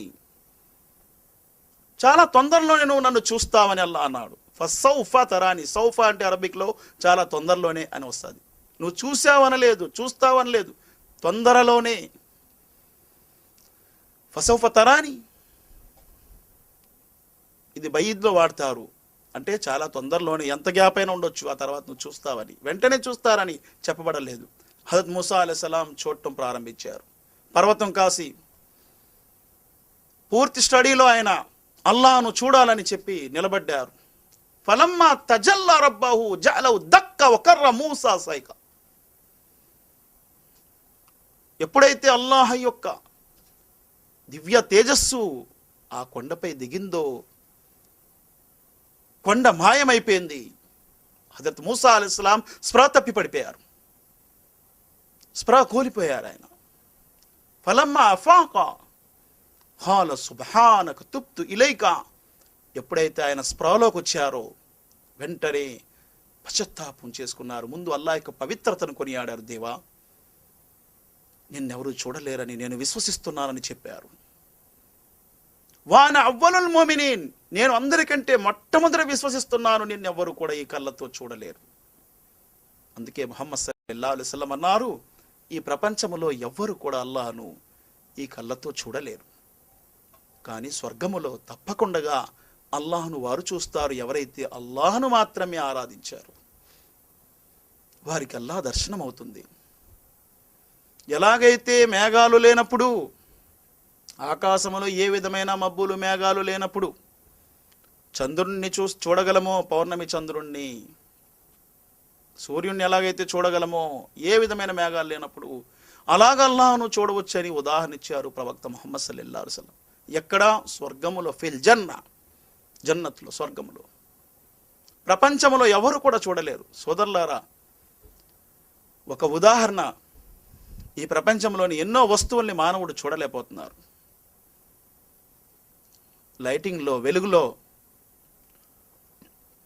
చాలా తొందరలోనే నువ్వు నన్ను చూస్తావని అల్లాహ్ అన్నాడు. ఫసౌఫ తరాని, సౌఫ అంటే అరబిక్లో చాలా తొందరలోనే అని వస్తుంది. నువ్వు చూసావనలేదు, చూస్తావనలేదు, తొందరలోనే. ఫసౌఫ తరాని ఇది బయీద్లో వాడతారు, అంటే చాలా తొందరలోనే, ఎంత గ్యాప్ అయినా ఉండొచ్చు, ఆ తర్వాత నువ్వు చూస్తావని, వెంటనే చూస్తారని చెప్పబడలేదు. హజరత్ మూసా అలైహిస్సలాం చూడటం ప్రారంభించారు. పర్వతం కాసి పూర్తి స్టడీలో ఆయన అల్లాహ్ను చూడాలని చెప్పి నిలబడ్డారు. ఫలమ్మా తజల్లా రబ్బహు జఅలహు దక్క వకర్ర మూసా సైక. ఎప్పుడైతే అల్లాహ్ యొక్క దివ్య తేజస్సు ఆ కొండపై దిగిందో, కొండ మాయమైపోయింది. హజరత్ మూసా అలైహిస్సలాం స్పృహ తప్పి పడిపోయారు, స్పృహ కోల్పోయారు ఆయన. ఫలమ్మా అఫాక ఖాల సుబ్హానక తుబ్తు ఇలైక. ఎప్పుడైతే ఆయన స్పృహలోకి వచ్చారో వెంటనే పశ్చాత్తాపం చేసుకున్నారు. ముందు అల్లాహ్ యొక్క పవిత్రతను కొనియాడారు. దేవా, నిన్నెవరూ చూడలేరని నేను విశ్వసిస్తున్నానని చెప్పారు. వాన అవ్వలుల్ మోమినీన్, నేను అందరికంటే మొట్టమొదటి విశ్వసిస్తున్నాను, నిన్నెవ్వరూ కూడా ఈ కళ్ళతో చూడలేరు. అందుకే ముహమ్మద్ సల్లల్లాహు అలైహి వసల్లం అన్నారు, ఈ ప్రపంచములో ఎవ్వరు కూడా అల్లాహ్ను ఈ కళ్ళతో చూడలేరు, కానీ స్వర్గములో తప్పకుండా అల్లాహ్ను వారు చూస్తారు. ఎవరైతే అల్లాహ్ను మాత్రమే ఆరాధించారు వారికి అల్లాహ్ దర్శనం అవుతుంది. ఎలాగైతే మేఘాలు లేనప్పుడు, ఆకాశములో ఏ విధమైన మబ్బులు మేఘాలు లేనప్పుడు చంద్రుణ్ణి చూడగలమో, పౌర్ణమి చంద్రుణ్ణి, సూర్యుణ్ణి ఎలాగైతే చూడగలమో, ఏ విధమైన మేఘాలు లేనప్పుడు అలాగ అల్లాహ్ను చూడవచ్చని ఉదాహరణ ఇచ్చారు ప్రవక్త ముహమ్మద్ సల్లల్లాహు అలైహి వసల్లం. ఎక్కడ? స్వర్గములో, ఫిల్ జన్నా, జన్నత్లో, స్వర్గములో. ప్రపంచములో ఎవరు కూడా చూడలేరు. సోదరులారా, ఒక ఉదాహరణ, ఈ ప్రపంచంలోని ఎన్నో వస్తువుల్ని మానవుడు చూడలేకపోతున్నారు. లైటింగ్లో, వెలుగులో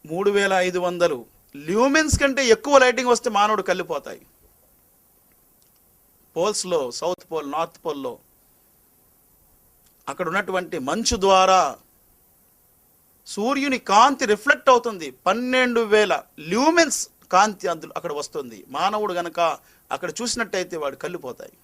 3500 ల్యూమెన్స్ కంటే ఎక్కువ లైటింగ్ వస్తే మానవుడు కళ్ళిపోతాయి. పోల్స్లో, సౌత్ పోల్, నార్త్ పోల్లో అక్కడ ఉన్నటువంటి మంచు ద్వారా సూర్యుని కాంతి రిఫ్లెక్ట్ అవుతుంది. 12,000 ల్యూమెన్స్ కాంతి అందులో అక్కడ వస్తుంది. మానవుడు గనక అక్కడ చూసినట్టయితే వాడు కళ్ళిపోతాయి.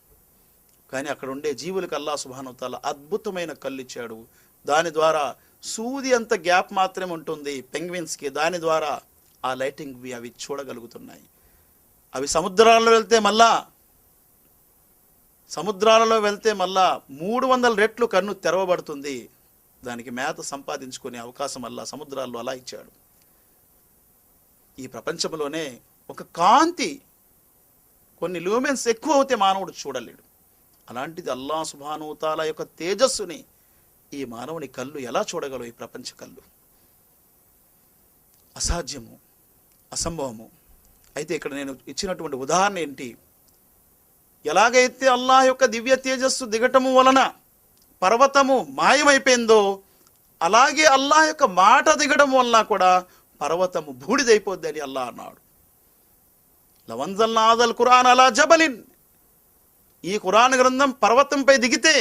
కానీ అక్కడ ఉండే జీవులకు అల్లాహ్ సుబ్హానహు వ తఆలా అద్భుతమైన కళ్ళు ఇచ్చాడు. దాని ద్వారా సూది అంత గ్యాప్ మాత్రమే ఉంటుంది పెంగ్విన్స్కి, దాని ద్వారా ఆ లైటింగ్ అవి చూడగలుగుతున్నాయి. అవి సముద్రాలలో వెళ్తే మళ్ళా 300 రెట్లు కన్ను తెరవబడుతుంది. దానికి మేత సంపాదించుకునే అవకాశం అల్లా సముద్రాల్లో అలా ఇచ్చాడు. ఈ ప్రపంచంలోనే ఒక కాంతి కొన్ని లూమెన్స్ ఎక్కువ అవుతే మానవుడు చూడలేడు. అలాంటిది అల్లాహ్ సుబ్హానహు వ తఆలా యొక్క తేజస్సుని ఈ మానవుని కళ్ళు ఎలా చూడగలవు? ఈ ప్రపంచ కళ్ళు అసాధ్యము, అసంభవము. అయితే ఇక్కడ నేను ఇచ్చినటువంటి ఉదాహరణ ఏంటి? ఎలాగైతే అల్లాహ్ యొక్క దివ్య తేజస్సు దిగటము వలన పర్వతము మాయమైపోయిందో, అలాగే అల్లాహ్ యొక్క మాట దిగడం వలన కూడా పర్వతము బూడిదైపోద్ది అని అల్లాహ్ అన్నాడు. లవంజల్నా హాదల్ ఖురాన్ అలా జబలిన్, ఈ ఖురాన్ గ్రంథం పర్వతంపై దిగితే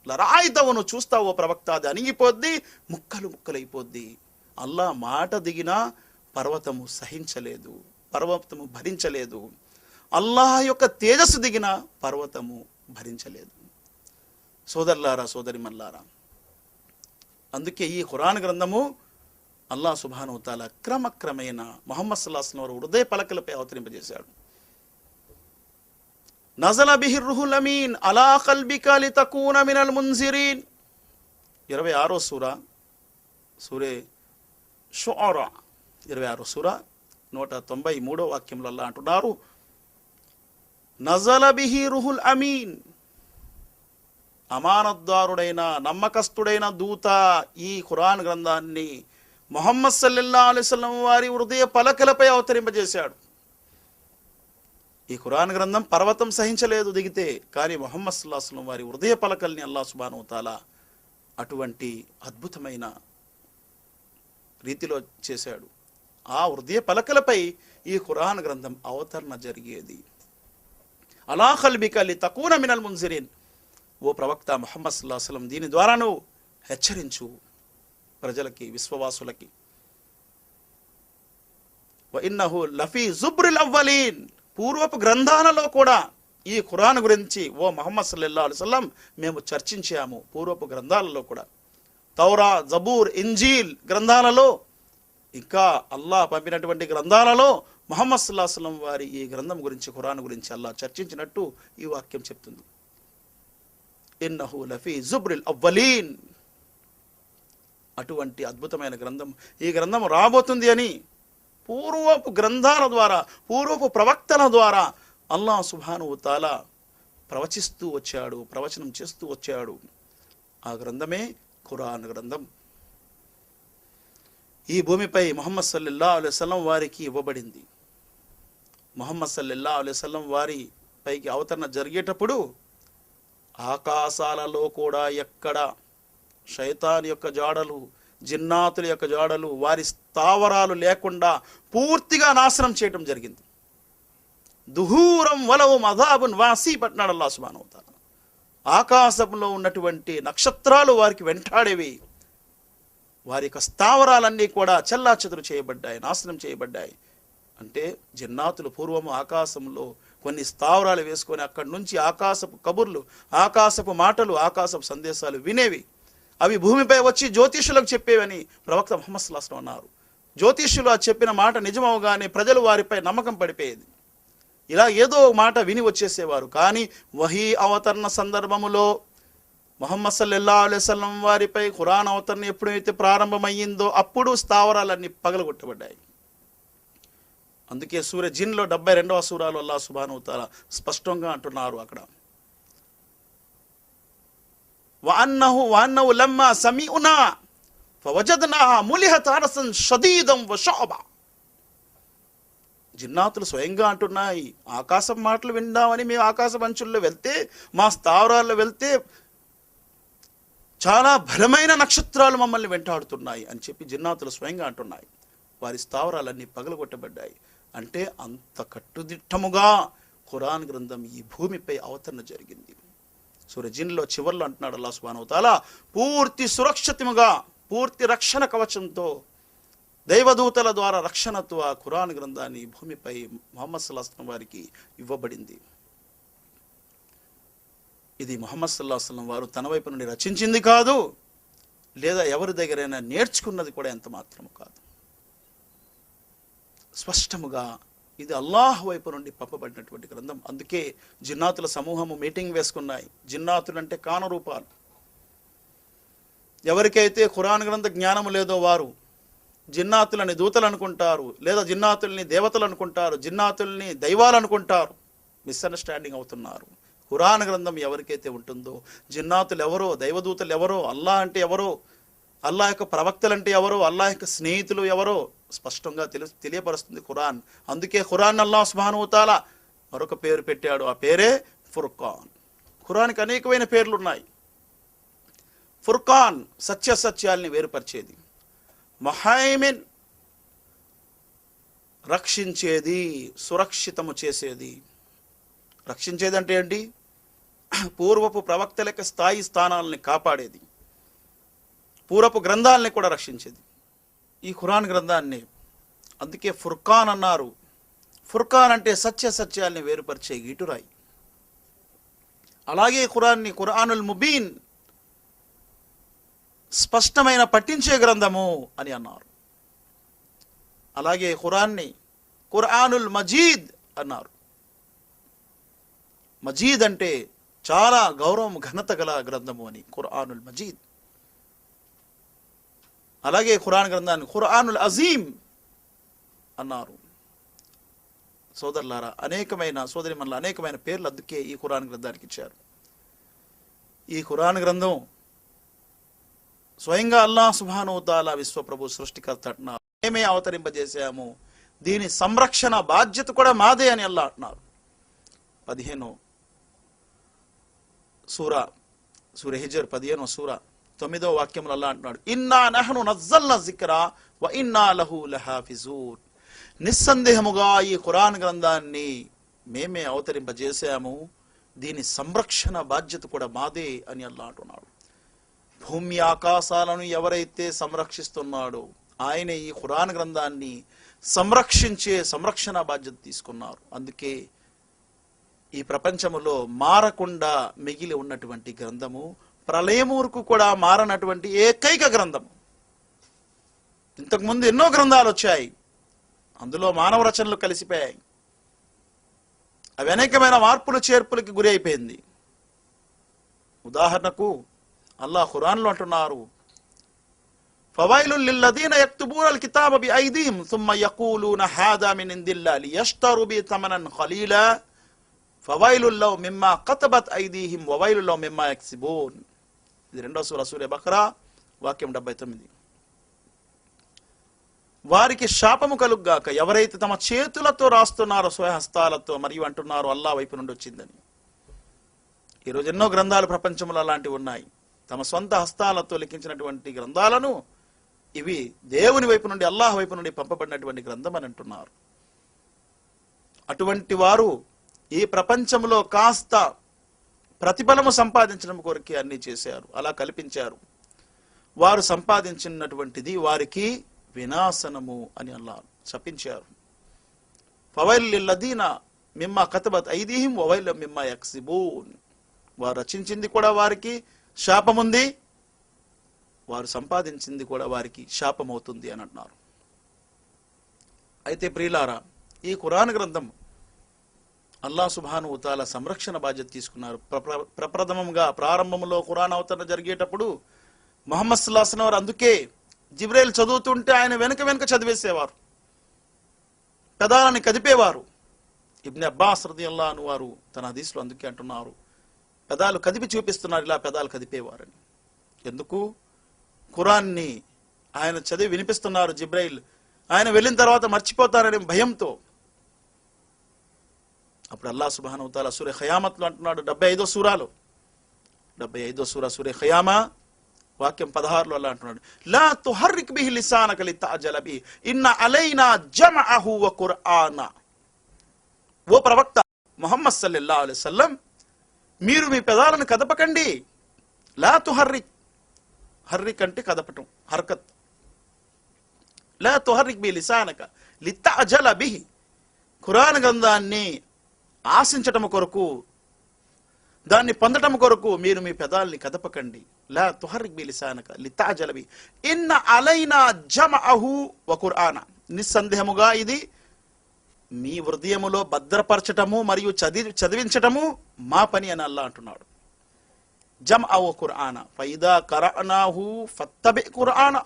లరాయితవు, నువ్వు చూస్తావు ఓ ప్రవక్త, అది అణిగిపోద్ది, ముక్కలు ముక్కలైపోద్ది. అల్లాహ్ మాట దిగినా పర్వతము సహించలేదు, పర్వతము భరించలేదు. అల్లాహ్ యొక్క తేజస్సు దిగిన పర్వతము భరించలేదు. సోదరులారా, సోదరిమల్లారా, అందుకే ఈ ఖురాన్ గ్రంథము అల్లాహ్ సుబ్హానహు వ తఆలా క్రమక్రమేణా ముహమ్మద్ సల్లల్లాహు అలైహి వసల్లం హృదయ పలకలపై అవతరింపజేశాడు. నజల బిహి రుహుల్ అమీన్ అలా కల్బిక లితకూన మినల్ మున్జిరీన్. 26వ సూరే షుఆరా 26వ సూర 193వ వాక్యంలో అల్లాహ్ అంటున్నారు, నజల బిహి రుహుల్ అమీన్, అమానద్దారుడైన నమ్మకస్తుడైన దూత ఈ ఖురాన్ గ్రంథాన్ని ముహమ్మద్ సల్లల్లాహు అలైహి వసల్లం వారి హృదయ పలకలపై అవతరింపజేశాడు. ఈ ఖురాన్ గ్రంథం పర్వతం సహించలేదు దిగితే, కానీ ముహమ్మద్ సల్లల్లాహు అలైహి వసల్లం వారి హృదయ పలకల్ని అల్లాహ్ సుబ్హానహు వ తఆలా అటువంటి అద్భుతమైన రీతిలో చేశాడు. ఆ హృదయ పలకలపై ఈ ఖురాన్ గ్రంథం అవతరణ జరిగేది. అలా ఖల్బిక లితకూన మినల్ మున్జిరీన్, ఓ ప్రవక్త ముహమ్మద్ సల్లల్లాహు అలైహి వసల్లం దీని ద్వారా నువ్వు హెచ్చరించు ప్రజలకి, విశ్వవాసులకి. వ ఇన్నహు లఫీ జుబ్రిల్ అవ్వలీన్, పూర్వపు గ్రంథాలలో కూడా ఈ ఖురాన్ గురించి ఓ ముహమ్మద్ సల్లల్లాహు అలైహి వసల్లం మేము చర్చించాము. పూర్వపు గ్రంథాలలో కూడా తౌరా, జబూర్, ఇంజీల్ గ్రంథాలలో, ఇంకా అల్లాహ్ పంపినటువంటి గ్రంథాలలో ముహమ్మద్ సల్లల్లాహు అలైహి వసల్లం వారి ఈ గ్రంథం గురించి, ఖురాన్ గురించి అల్లాహ్ చర్చించినట్టు ఈ వాక్యం చెప్తుంది. ఇన్నహు లఫీ జుబ్రిల్ అవ్వలీన్, అటువంటి అద్భుతమైన గ్రంథం, ఈ గ్రంథం రాబోతుంది అని పూర్వపు గ్రంథాల ద్వారా, పూర్వపు ప్రవక్తల ద్వారా అల్లాహ్ సుబ్హానహు వ తఆలా ప్రవచిస్తూ వచ్చాడు, ప్రవచనం చేస్తూ వచ్చాడు. ఆ గ్రంథమే ఖురాన్ గ్రంథం. ఈ భూమిపై ముహమ్మద్ సల్లల్లాహు అలైహి వసల్లం వారికి ఇవ్వబడింది. ముహమ్మద్ సల్లల్లాహు అలైహి వసల్లం వారి పైకి అవతరణ జరిగేటప్పుడు ఆకాశాలలో కూడా ఎక్కడ శైతాన్ యొక్క జాడలు, జిన్నాతుల యొక్క జాడలు, వారి స్థావరాలు లేకుండా పూర్తిగా నాశనం చేయటం జరిగింది. దుహూరం వలహుం అజాబున్ వాసీ పట్నాడు అల్లాహ్ సుబ్హానహు వ తఆలా. ఆకాశంలో ఉన్నటువంటి నక్షత్రాలు వారికి వెంటాడేవి. వారి యొక్క స్థావరాలన్నీ కూడా చెల్లాచెదురు చేయబడ్డాయి, నాశనం చేయబడ్డాయి. అంటే జిన్నాతులు పూర్వము ఆకాశంలో కొన్ని స్థావరాలు వేసుకొని అక్కడి నుంచి ఆకాశపు కబుర్లు, ఆకాశపు మాటలు, ఆకాశపు సందేశాలు వినేవి. అవి భూమిపై వచ్చి జ్యోతిష్యులకు చెప్పేవని ప్రవక్త ముహమ్మద్ సల్లల్లాహు అలైహి వసల్లం అన్నారు. జ్యోతిష్యులు ఆ చెప్పిన మాట నిజమవగానే ప్రజలు వారిపై నమ్మకం పడిపోయేది. ఇలా ఏదో మాట విని వచ్చేసేవారు. కానీ వహీ అవతరణ సందర్భములో ముహమ్మద్ సల్లల్లాహు అలైహి వసల్లం వారిపై ఖురాన్ అవతరణ ఎప్పుడైతే ప్రారంభమయ్యిందో అప్పుడు స్థావరాలన్నీ పగలగొట్టబడ్డాయి. అందుకే సూర జిన్లో 72వ సూరాలో అల్లాహ్ సుబ్హానహు వ తఆలా స్పష్టంగా అంటున్నారు అక్కడ, వఅన్నహు లమ్మా సమీఉనా ఫవజద్నాహా ములిహత్ అరసన్ షదీదం వషఅబా. జిన్నాతులు స్వయంగా అంటున్నాయి, ఆకాశం మాటలు విందామని మేము ఆకాశ అంచుల్లో వెళ్తే, మా స్థావరాల్లో వెళ్తే చాలా బలమైన నక్షత్రాలు మమ్మల్ని వెంటాడుతున్నాయి అని చెప్పి జిన్నాతులు స్వయంగా అంటున్నాయి. వారి స్థావరాలన్నీ పగలగొట్టబడ్డాయి. అంటే అంత కట్టుదిట్టముగా ఖురాన్ గ్రంథం ఈ భూమిపై అవతరణ జరిగింది. సూర జిన్లో చివర్లో అంటున్నాడు అల్లాహ్ సుబ్హానహు వ తఆలా, పూర్తి సురక్షితముగా, పూర్తి రక్షణ కవచంతో, దైవదూతల ద్వారా రక్షణతో ఆ ఖురాన్ గ్రంథాన్ని భూమిపై ముహమ్మద్ సల్లల్లాహు అలైహి వసల్లం వారికి ఇవ్వబడింది. ఇది ముహమ్మద్ సల్లల్లాహు అలైహి వసల్లం వారు తన వైపు నుండి రచించింది కాదు, లేదా ఎవరి దగ్గరైనా నేర్చుకున్నది కూడా ఎంత మాత్రము కాదు. స్పష్టముగా ఇది అల్లాహ్ వైపు నుండి పంపబడినటువంటి గ్రంథం. అందుకే జిన్నాతుల సమూహము మీటింగ్ వేసుకున్నాయి. జిన్నాతులు అంటే కానరూపాలు. ఎవరికైతే ఖురాన్ గ్రంథ జ్ఞానము లేదో వారు జిన్నాతులని దూతలు అనుకుంటారు, లేదా జిన్నాతుల్ని దేవతలు అనుకుంటారు, జిన్నాతుల్ని దైవాలు అనుకుంటారు. మిస్అండర్స్టాండింగ్ అవుతున్నారు. ఖురాన్ గ్రంథం ఎవరికైతే ఉంటుందో, జిన్నాతులు ఎవరో, దైవదూతలు ఎవరో, అల్లాహ్ అంటే ఎవరో, అల్లాహ్ యొక్క ప్రవక్తలు అంటే ఎవరో, అల్లాహ్ యొక్క స్నేహితులు ఎవరో స్పష్టంగా తెలియపరుస్తుంది ఖురాన్. అందుకే ఖురాన్ అల్లాహ్ సుబ్హానహు వ తఆలా మరొక పేరు పెట్టాడు. ఆ పేరే ఫుర్ఖాన్. ఖురాన్కి అనేకమైన పేర్లు ఉన్నాయి. ఫుర్ఖాన్ సత్యాల్ని వేరుపరిచేది, మహైమిన్ రక్షించేది, సురక్షితము చేసేది. రక్షించేది అంటే ఏంటి? పూర్వపు ప్రవక్తల యొక్క స్థాయి స్థానాలని కాపాడేది, పూర్వపు గ్రంథాలని కూడా రక్షించేది ఈ ఖురాన్ గ్రంథాన్ని. అందుకే ఫుర్ఖాన్ అన్నారు. ఫుర్ఖాన్ అంటే సత్యాల్ని వేరుపరిచే గీటురాయి. అలాగే ఖురాన్ని ఖురానుల్ ముబీన్, స్పష్టమైన పట్టించే గ్రంథము అని అన్నారు. అలాగే ఖురాన్ని ఖురానుల్ మజీద్ అన్నారు. మజీద్ అంటే చాలా గౌరవం ఘనత గల గ్రంథము అని, ఖురానుల్ మజీద్. అలాగే ఖురాన్ గ్రంథాన్ని ఖురానుల్ అజీం అన్నారు. సోదరులారా, అనేకమైన పేర్లు అందుకే ఈ ఖురాన్ గ్రంథానికి ఇచ్చారు. ఈ ఖురాన్ గ్రంథం స్వయంగా అల్లాహ్ సుబ్హానహు వ తఆలా విశ్వప్రభు సృష్టికర్త అంటున్నారు, మేమే అవతరింపజేశాము, దీని సంరక్షణ బాధ్యత కూడా మాదే అని అల్లాహ్ అంటున్నారు. 15వ సూర హిజ్ర్ 15వ సూర 9వ వాక్యంలో అల్లాహ్ అంటున్నాడు, ఇన్నా నహ్ను నజ్జల్నా జిక్రా వ ఇన్నా లహు లహాఫిజూన్. నిస్సందేహముగా ఈ ఖురాన్ గ్రంథాన్ని మేమే అవతరింపజేశాము, దీని సంరక్షణ బాధ్యత కూడా మాదే అని అల్లాహ్ అంటున్నాడు. భూమి ఆకాశాలను ఎవరైతే సంరక్షిస్తున్నాడో ఆయనే ఈ ఖురాన్ గ్రంథాన్ని సంరక్షణ బాధ్యత తీసుకున్నారు. అందుకే ఈ ప్రపంచములో మారకుండా మిగిలి ఉన్నటువంటి గ్రంథము, ప్రళయమూర్కు కూడా మారనటువంటి ఏకైక గ్రంథము. ఇంతకుముందు ఎన్నో గ్రంథాలు వచ్చాయి, అందులో మానవ రచనలు కలిసిపోయాయి, అవి అనేకమైన మార్పులు చేర్పులకి గురి అయిపోయింది. ఉదాహరణకు అల్లాహ్ ఖురాన్లో అంటున్నారు, ఫవైలుల్ లిల్లదీన యక్తుబూనల్ కితాబ బిఐదీహిమ్ థుమ్మ యఖూలూన హాదా మిన్ ఇందిల్లాహి లియష్తరు బి థమనన్ ఖలీలా ఫవైలుల్ లహుం మిమ్మా కతబత్ ఐదీహిమ్ వవైలుల్ లహుం మిమ్మా యక్సిబూన్. ఇది 2వ సూర బఖరా వాక్యం 79. వారికి శాపము కలుగ్గాక ఎవరైతే తమ చేతులతో రాస్తున్నారో, స్వహస్తాలతో, మరియు అంటున్నారో అల్లాహ్ వైపు నుండి వచ్చిందని. ఈరోజు ఎన్నో గ్రంథాలు ప్రపంచంలో అలాంటివి ఉన్నాయి. తమ సొంత హస్తాలతో లిఖించినటువంటి గ్రంథాలను ఇవి దేవుని వైపు నుండి, అల్లాహ్ వైపు నుండి పంపబడినటువంటి గ్రంథం అని అంటున్నారు. అటువంటి వారు ఈ ప్రపంచంలో కాస్త ప్రతిఫలము సంపాదించడం కొరకే అన్ని చేశారు, అలా కల్పించారు. వారు సంపాదించినటువంటిది వారికి వినాశనము అని అల్లాహ్ శపించారు. ఫవైలుల్ లిల్లదీన మిమ్మా కతబత్ ఐదీహిమ్ వవైలుల్ లహుం మిమ్మా యక్సిబూన్. వారు రచించింది కూడా వారికి శాపముంది, వారు సంపాదించింది కూడా వారికి శాపమవుతుంది అని అంటున్నారు. అయితే ప్రియులారా, ఈ ఖురాన్ గ్రంథం అల్లాహ్ సుబ్హానహు వ తఆలా సంరక్షణ బాధ్యత తీసుకున్నారు. ప్రప్రథమంగా ప్రారంభంలో ఖురాన్ అవతరణ జరిగేటప్పుడు ముహమ్మద్ సల్లల్లాహు అలైహి వసల్లం వారు అందుకే జిబ్రీల్ చదువుతుంటే ఆయన వెనుక చదివేసేవారు, పెదాలని కదిపేవారు. ఇబ్న్ అబ్బాస్ రదియల్లాహు అన్హు వారు తన హదీస్లో అందుకే అంటున్నారు, పెదాలు కదిపి చూపిస్తున్నారు, ఇలా పెదాలు కదిపేవారని. ఎందుకు? ఖురాన్ని ఆయన చదివి వినిపిస్తున్నారు జిబ్రైల్, ఆయన వెళ్ళిన తర్వాత మర్చిపోతారనే భయంతో. అప్పుడు అల్లాహ్ సుబ్హానహు వ తఆలా సూర ఖియామత్లో అంటున్నాడు, 75వ సూర సూర ఖియామా వాక్యం 16లో అల్లాహ్ అంటున్నాడు, లా తుహర్రిక్ బిహి లిసానక లితఅజల బిహి ఇన్న అలైనా జమఅహు వ ఖుర్ఆనా. ఓ ప్రవక్త ముహమ్మద్ సల్లల్లాహు అలైహి వసల్లం, మీరు మీ పెదాలను కదపకండి. లా తుహర్రిక్, హర్రిక్ అంటే కదపటం, హర్కత్. లా తుహర్రిక్ బిహి లిసానక లితఅజల బిహి, ఖురాన్ గ్రంథాన్ని ఆశించటం కొరకు, దాన్ని పొందటం కొరకు మీరు మీ పెదాల్ని కదపకండి. లా తుహర్రిక్ బిహి లిసానక లితఅజల బిహి ఇన్న అలైనా జమఅహు వ ఖుర్ఆనా. నిస్సందేహముగా ఇది మీ హృదయములో భద్రపరచటము మరియు చదివించటము మా పని అని అల్లాహ్ అంటున్నాడు. జమ్అ వ ఖుర్ఆనా ఫైదా ఖరఅనాహు ఫత్తబి ఖుర్ఆనా.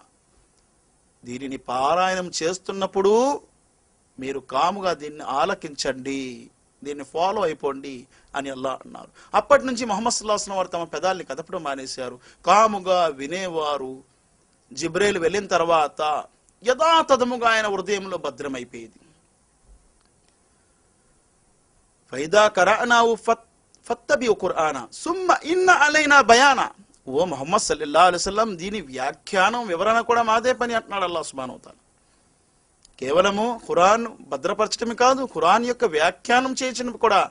దీనిని పారాయణం చేస్తున్నప్పుడు మీరు కాముగా దీన్ని ఆలకించండి, దీన్ని ఫాలో అయిపోండి అని అల్లాహ్ అన్నారు. అప్పటి నుంచి ముహమ్మద్ సల్లల్లాహు అలైహి వసల్లం వారు తమ పెదాల్ని కదపడం మానేశారు, కాముగా వినేవారు. జిబ్రీల్ వెళ్ళిన తర్వాత యథాతథముగా ఆయన హృదయంలో భద్రమైపోయేది. ఫైదా ఖరఅనాహు ఫత్తబి ఖుర్ఆనా సుమ్మ ఇన్న అలైనా బయానా. ఓ ముహమ్మద్ సల్లల్లాహు అలైహి వసల్లం, దీని వ్యాఖ్యానం, వివరణ కూడా మాదే పని అంటున్నాడు అల్లాహ్ సుబ్హానహు వ తఆలా. కేవలము ఖురాన్ భద్రపరచడమే కాదు, ఖురాన్ యొక్క వ్యాఖ్యానం చేయడం కూడా,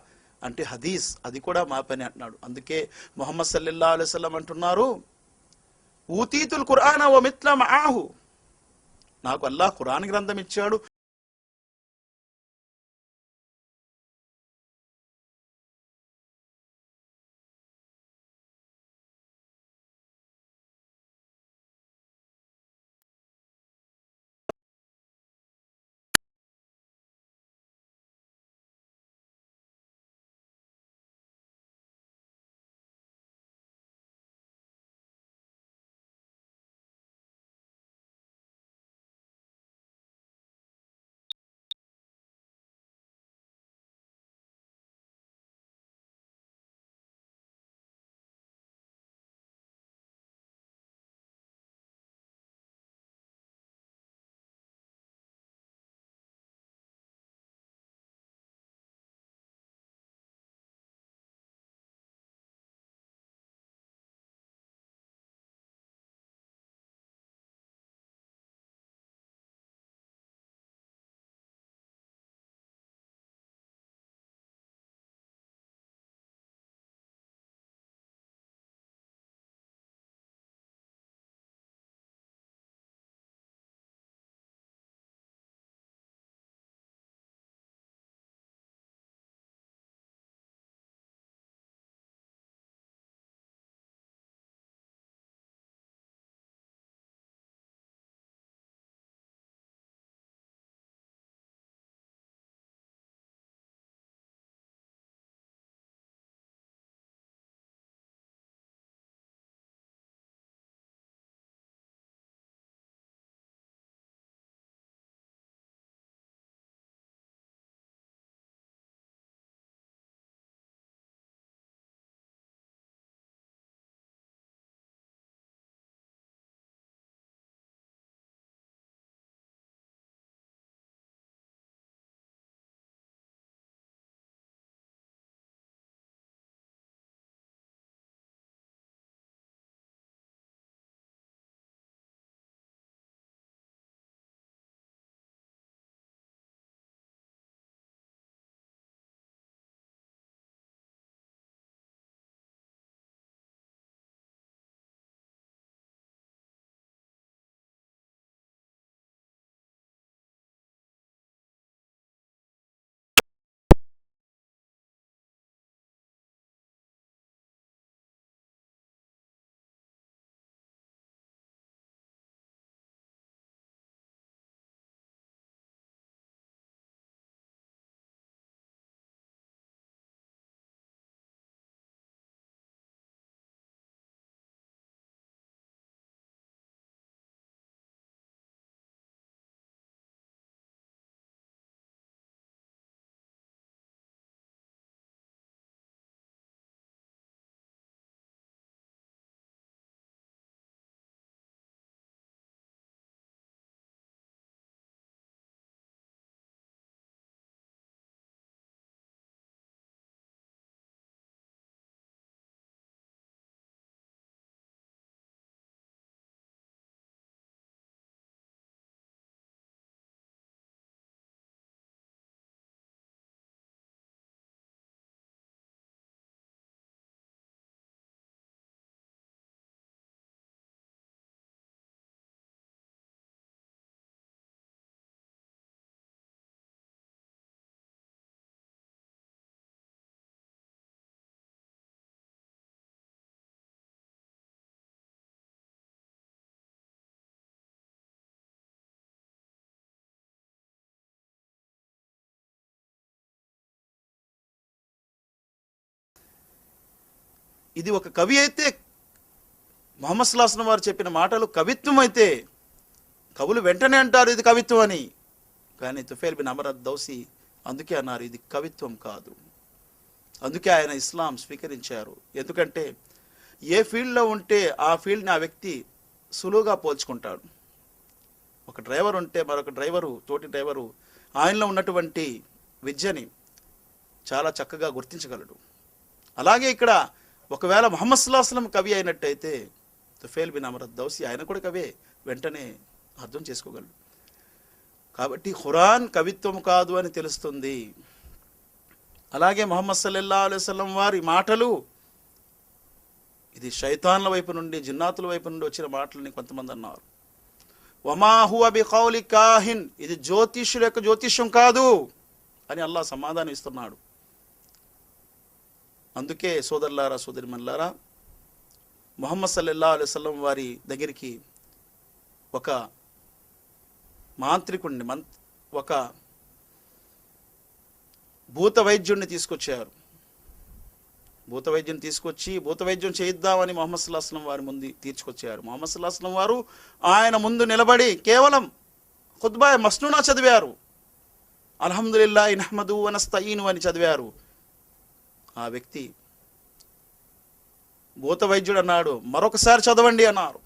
అంటే హదీస్, అది కూడా మా పని అంటున్నాడు. అందుకే ముహమ్మద్ సల్లల్లాహు అలైహి వసల్లం అంటున్నారు, ఊతీతుల్ ఖుర్ఆన వ మిత్ల మఅహు. నాకు అల్లాహ్ ఖురాన్ గ్రంథం ఇచ్చాడు, ఇది ఒక కవి అయితే, ముహమ్మద్ సల్లల్లాహు అలైహి వసల్లం వారు చెప్పిన మాటలు కవిత్వం అయితే కవులు వెంటనే అంటారు ఇది కవిత్వం అని. కానీ తుఫైల్ బిన్ అమర్ అద్-దౌసి అందుకే అన్నారు ఇది కవిత్వం కాదు. అందుకే ఆయన ఇస్లాం స్వీకరించారు. ఎందుకంటే ఏ ఫీల్డ్లో ఉంటే ఆ ఫీల్డ్ని ఆ వ్యక్తి సులువుగా పోల్చుకుంటాడు. ఒక డ్రైవర్ ఉంటే మరొక డ్రైవరు, తోటి డ్రైవరు ఆయనలో ఉన్నటువంటి విద్యని చాలా చక్కగా గుర్తించగలడు. అలాగే ఇక్కడ ఒకవేళ ముహమ్మద్ సల్లల్లాహు అలైహి వసల్లం కవి అయినట్టయితే తుఫైల్ బిన్ అమర్ అద్-దౌసి ఆయన కూడా కవే, వెంటనే అర్థం చేసుకోగలడు. కాబట్టి ఖురాన్ కవిత్వం కాదు అని తెలుస్తుంది. అలాగే ముహమ్మద్ సల్లల్లాహు అలైహి వసల్లం వారి మాటలు ఇది శైతాన్ల వైపు నుండి, జిన్నాతుల వైపు నుండి వచ్చిన మాటలని కొంతమంది అన్నారు. వమా హువ బిఖౌలి కాహిన్, ఇది జ్యోతిష్యుల యొక్క జ్యోతిష్యం కాదు అని అల్లాహ్ సమాధానం ఇస్తున్నాడు. అందుకే సోదరులారా, సోదరిమణులారా, ముహమ్మద్ సల్లల్లాహు అలైహి వసల్లం వారి దగ్గరికి ఒక మాంత్రికుడిని, ఒక భూత వైద్యుడిని తీసుకొచ్చారు. భూత వైద్యుని తీసుకొచ్చి భూత వైద్యం చేయిద్దామని ముహమ్మద్ సల్లల్లాహు అలైహి వసల్లం వారి ముందు తీసుకొచ్చారు. ముహమ్మద్ సల్లల్లాహు అలైహి వసల్లం వారు ఆయన ముందు నిలబడి కేవలం ఖుత్బా మస్నూనా చదివారు. అల్హమ్దులిల్లాహి నహ్మదు వ నస్తయీను అని చదివారు. ఆ వ్యక్తి భూత వైద్యుడు అన్నాడు, మరొకసారి చదవండి అన్నారు.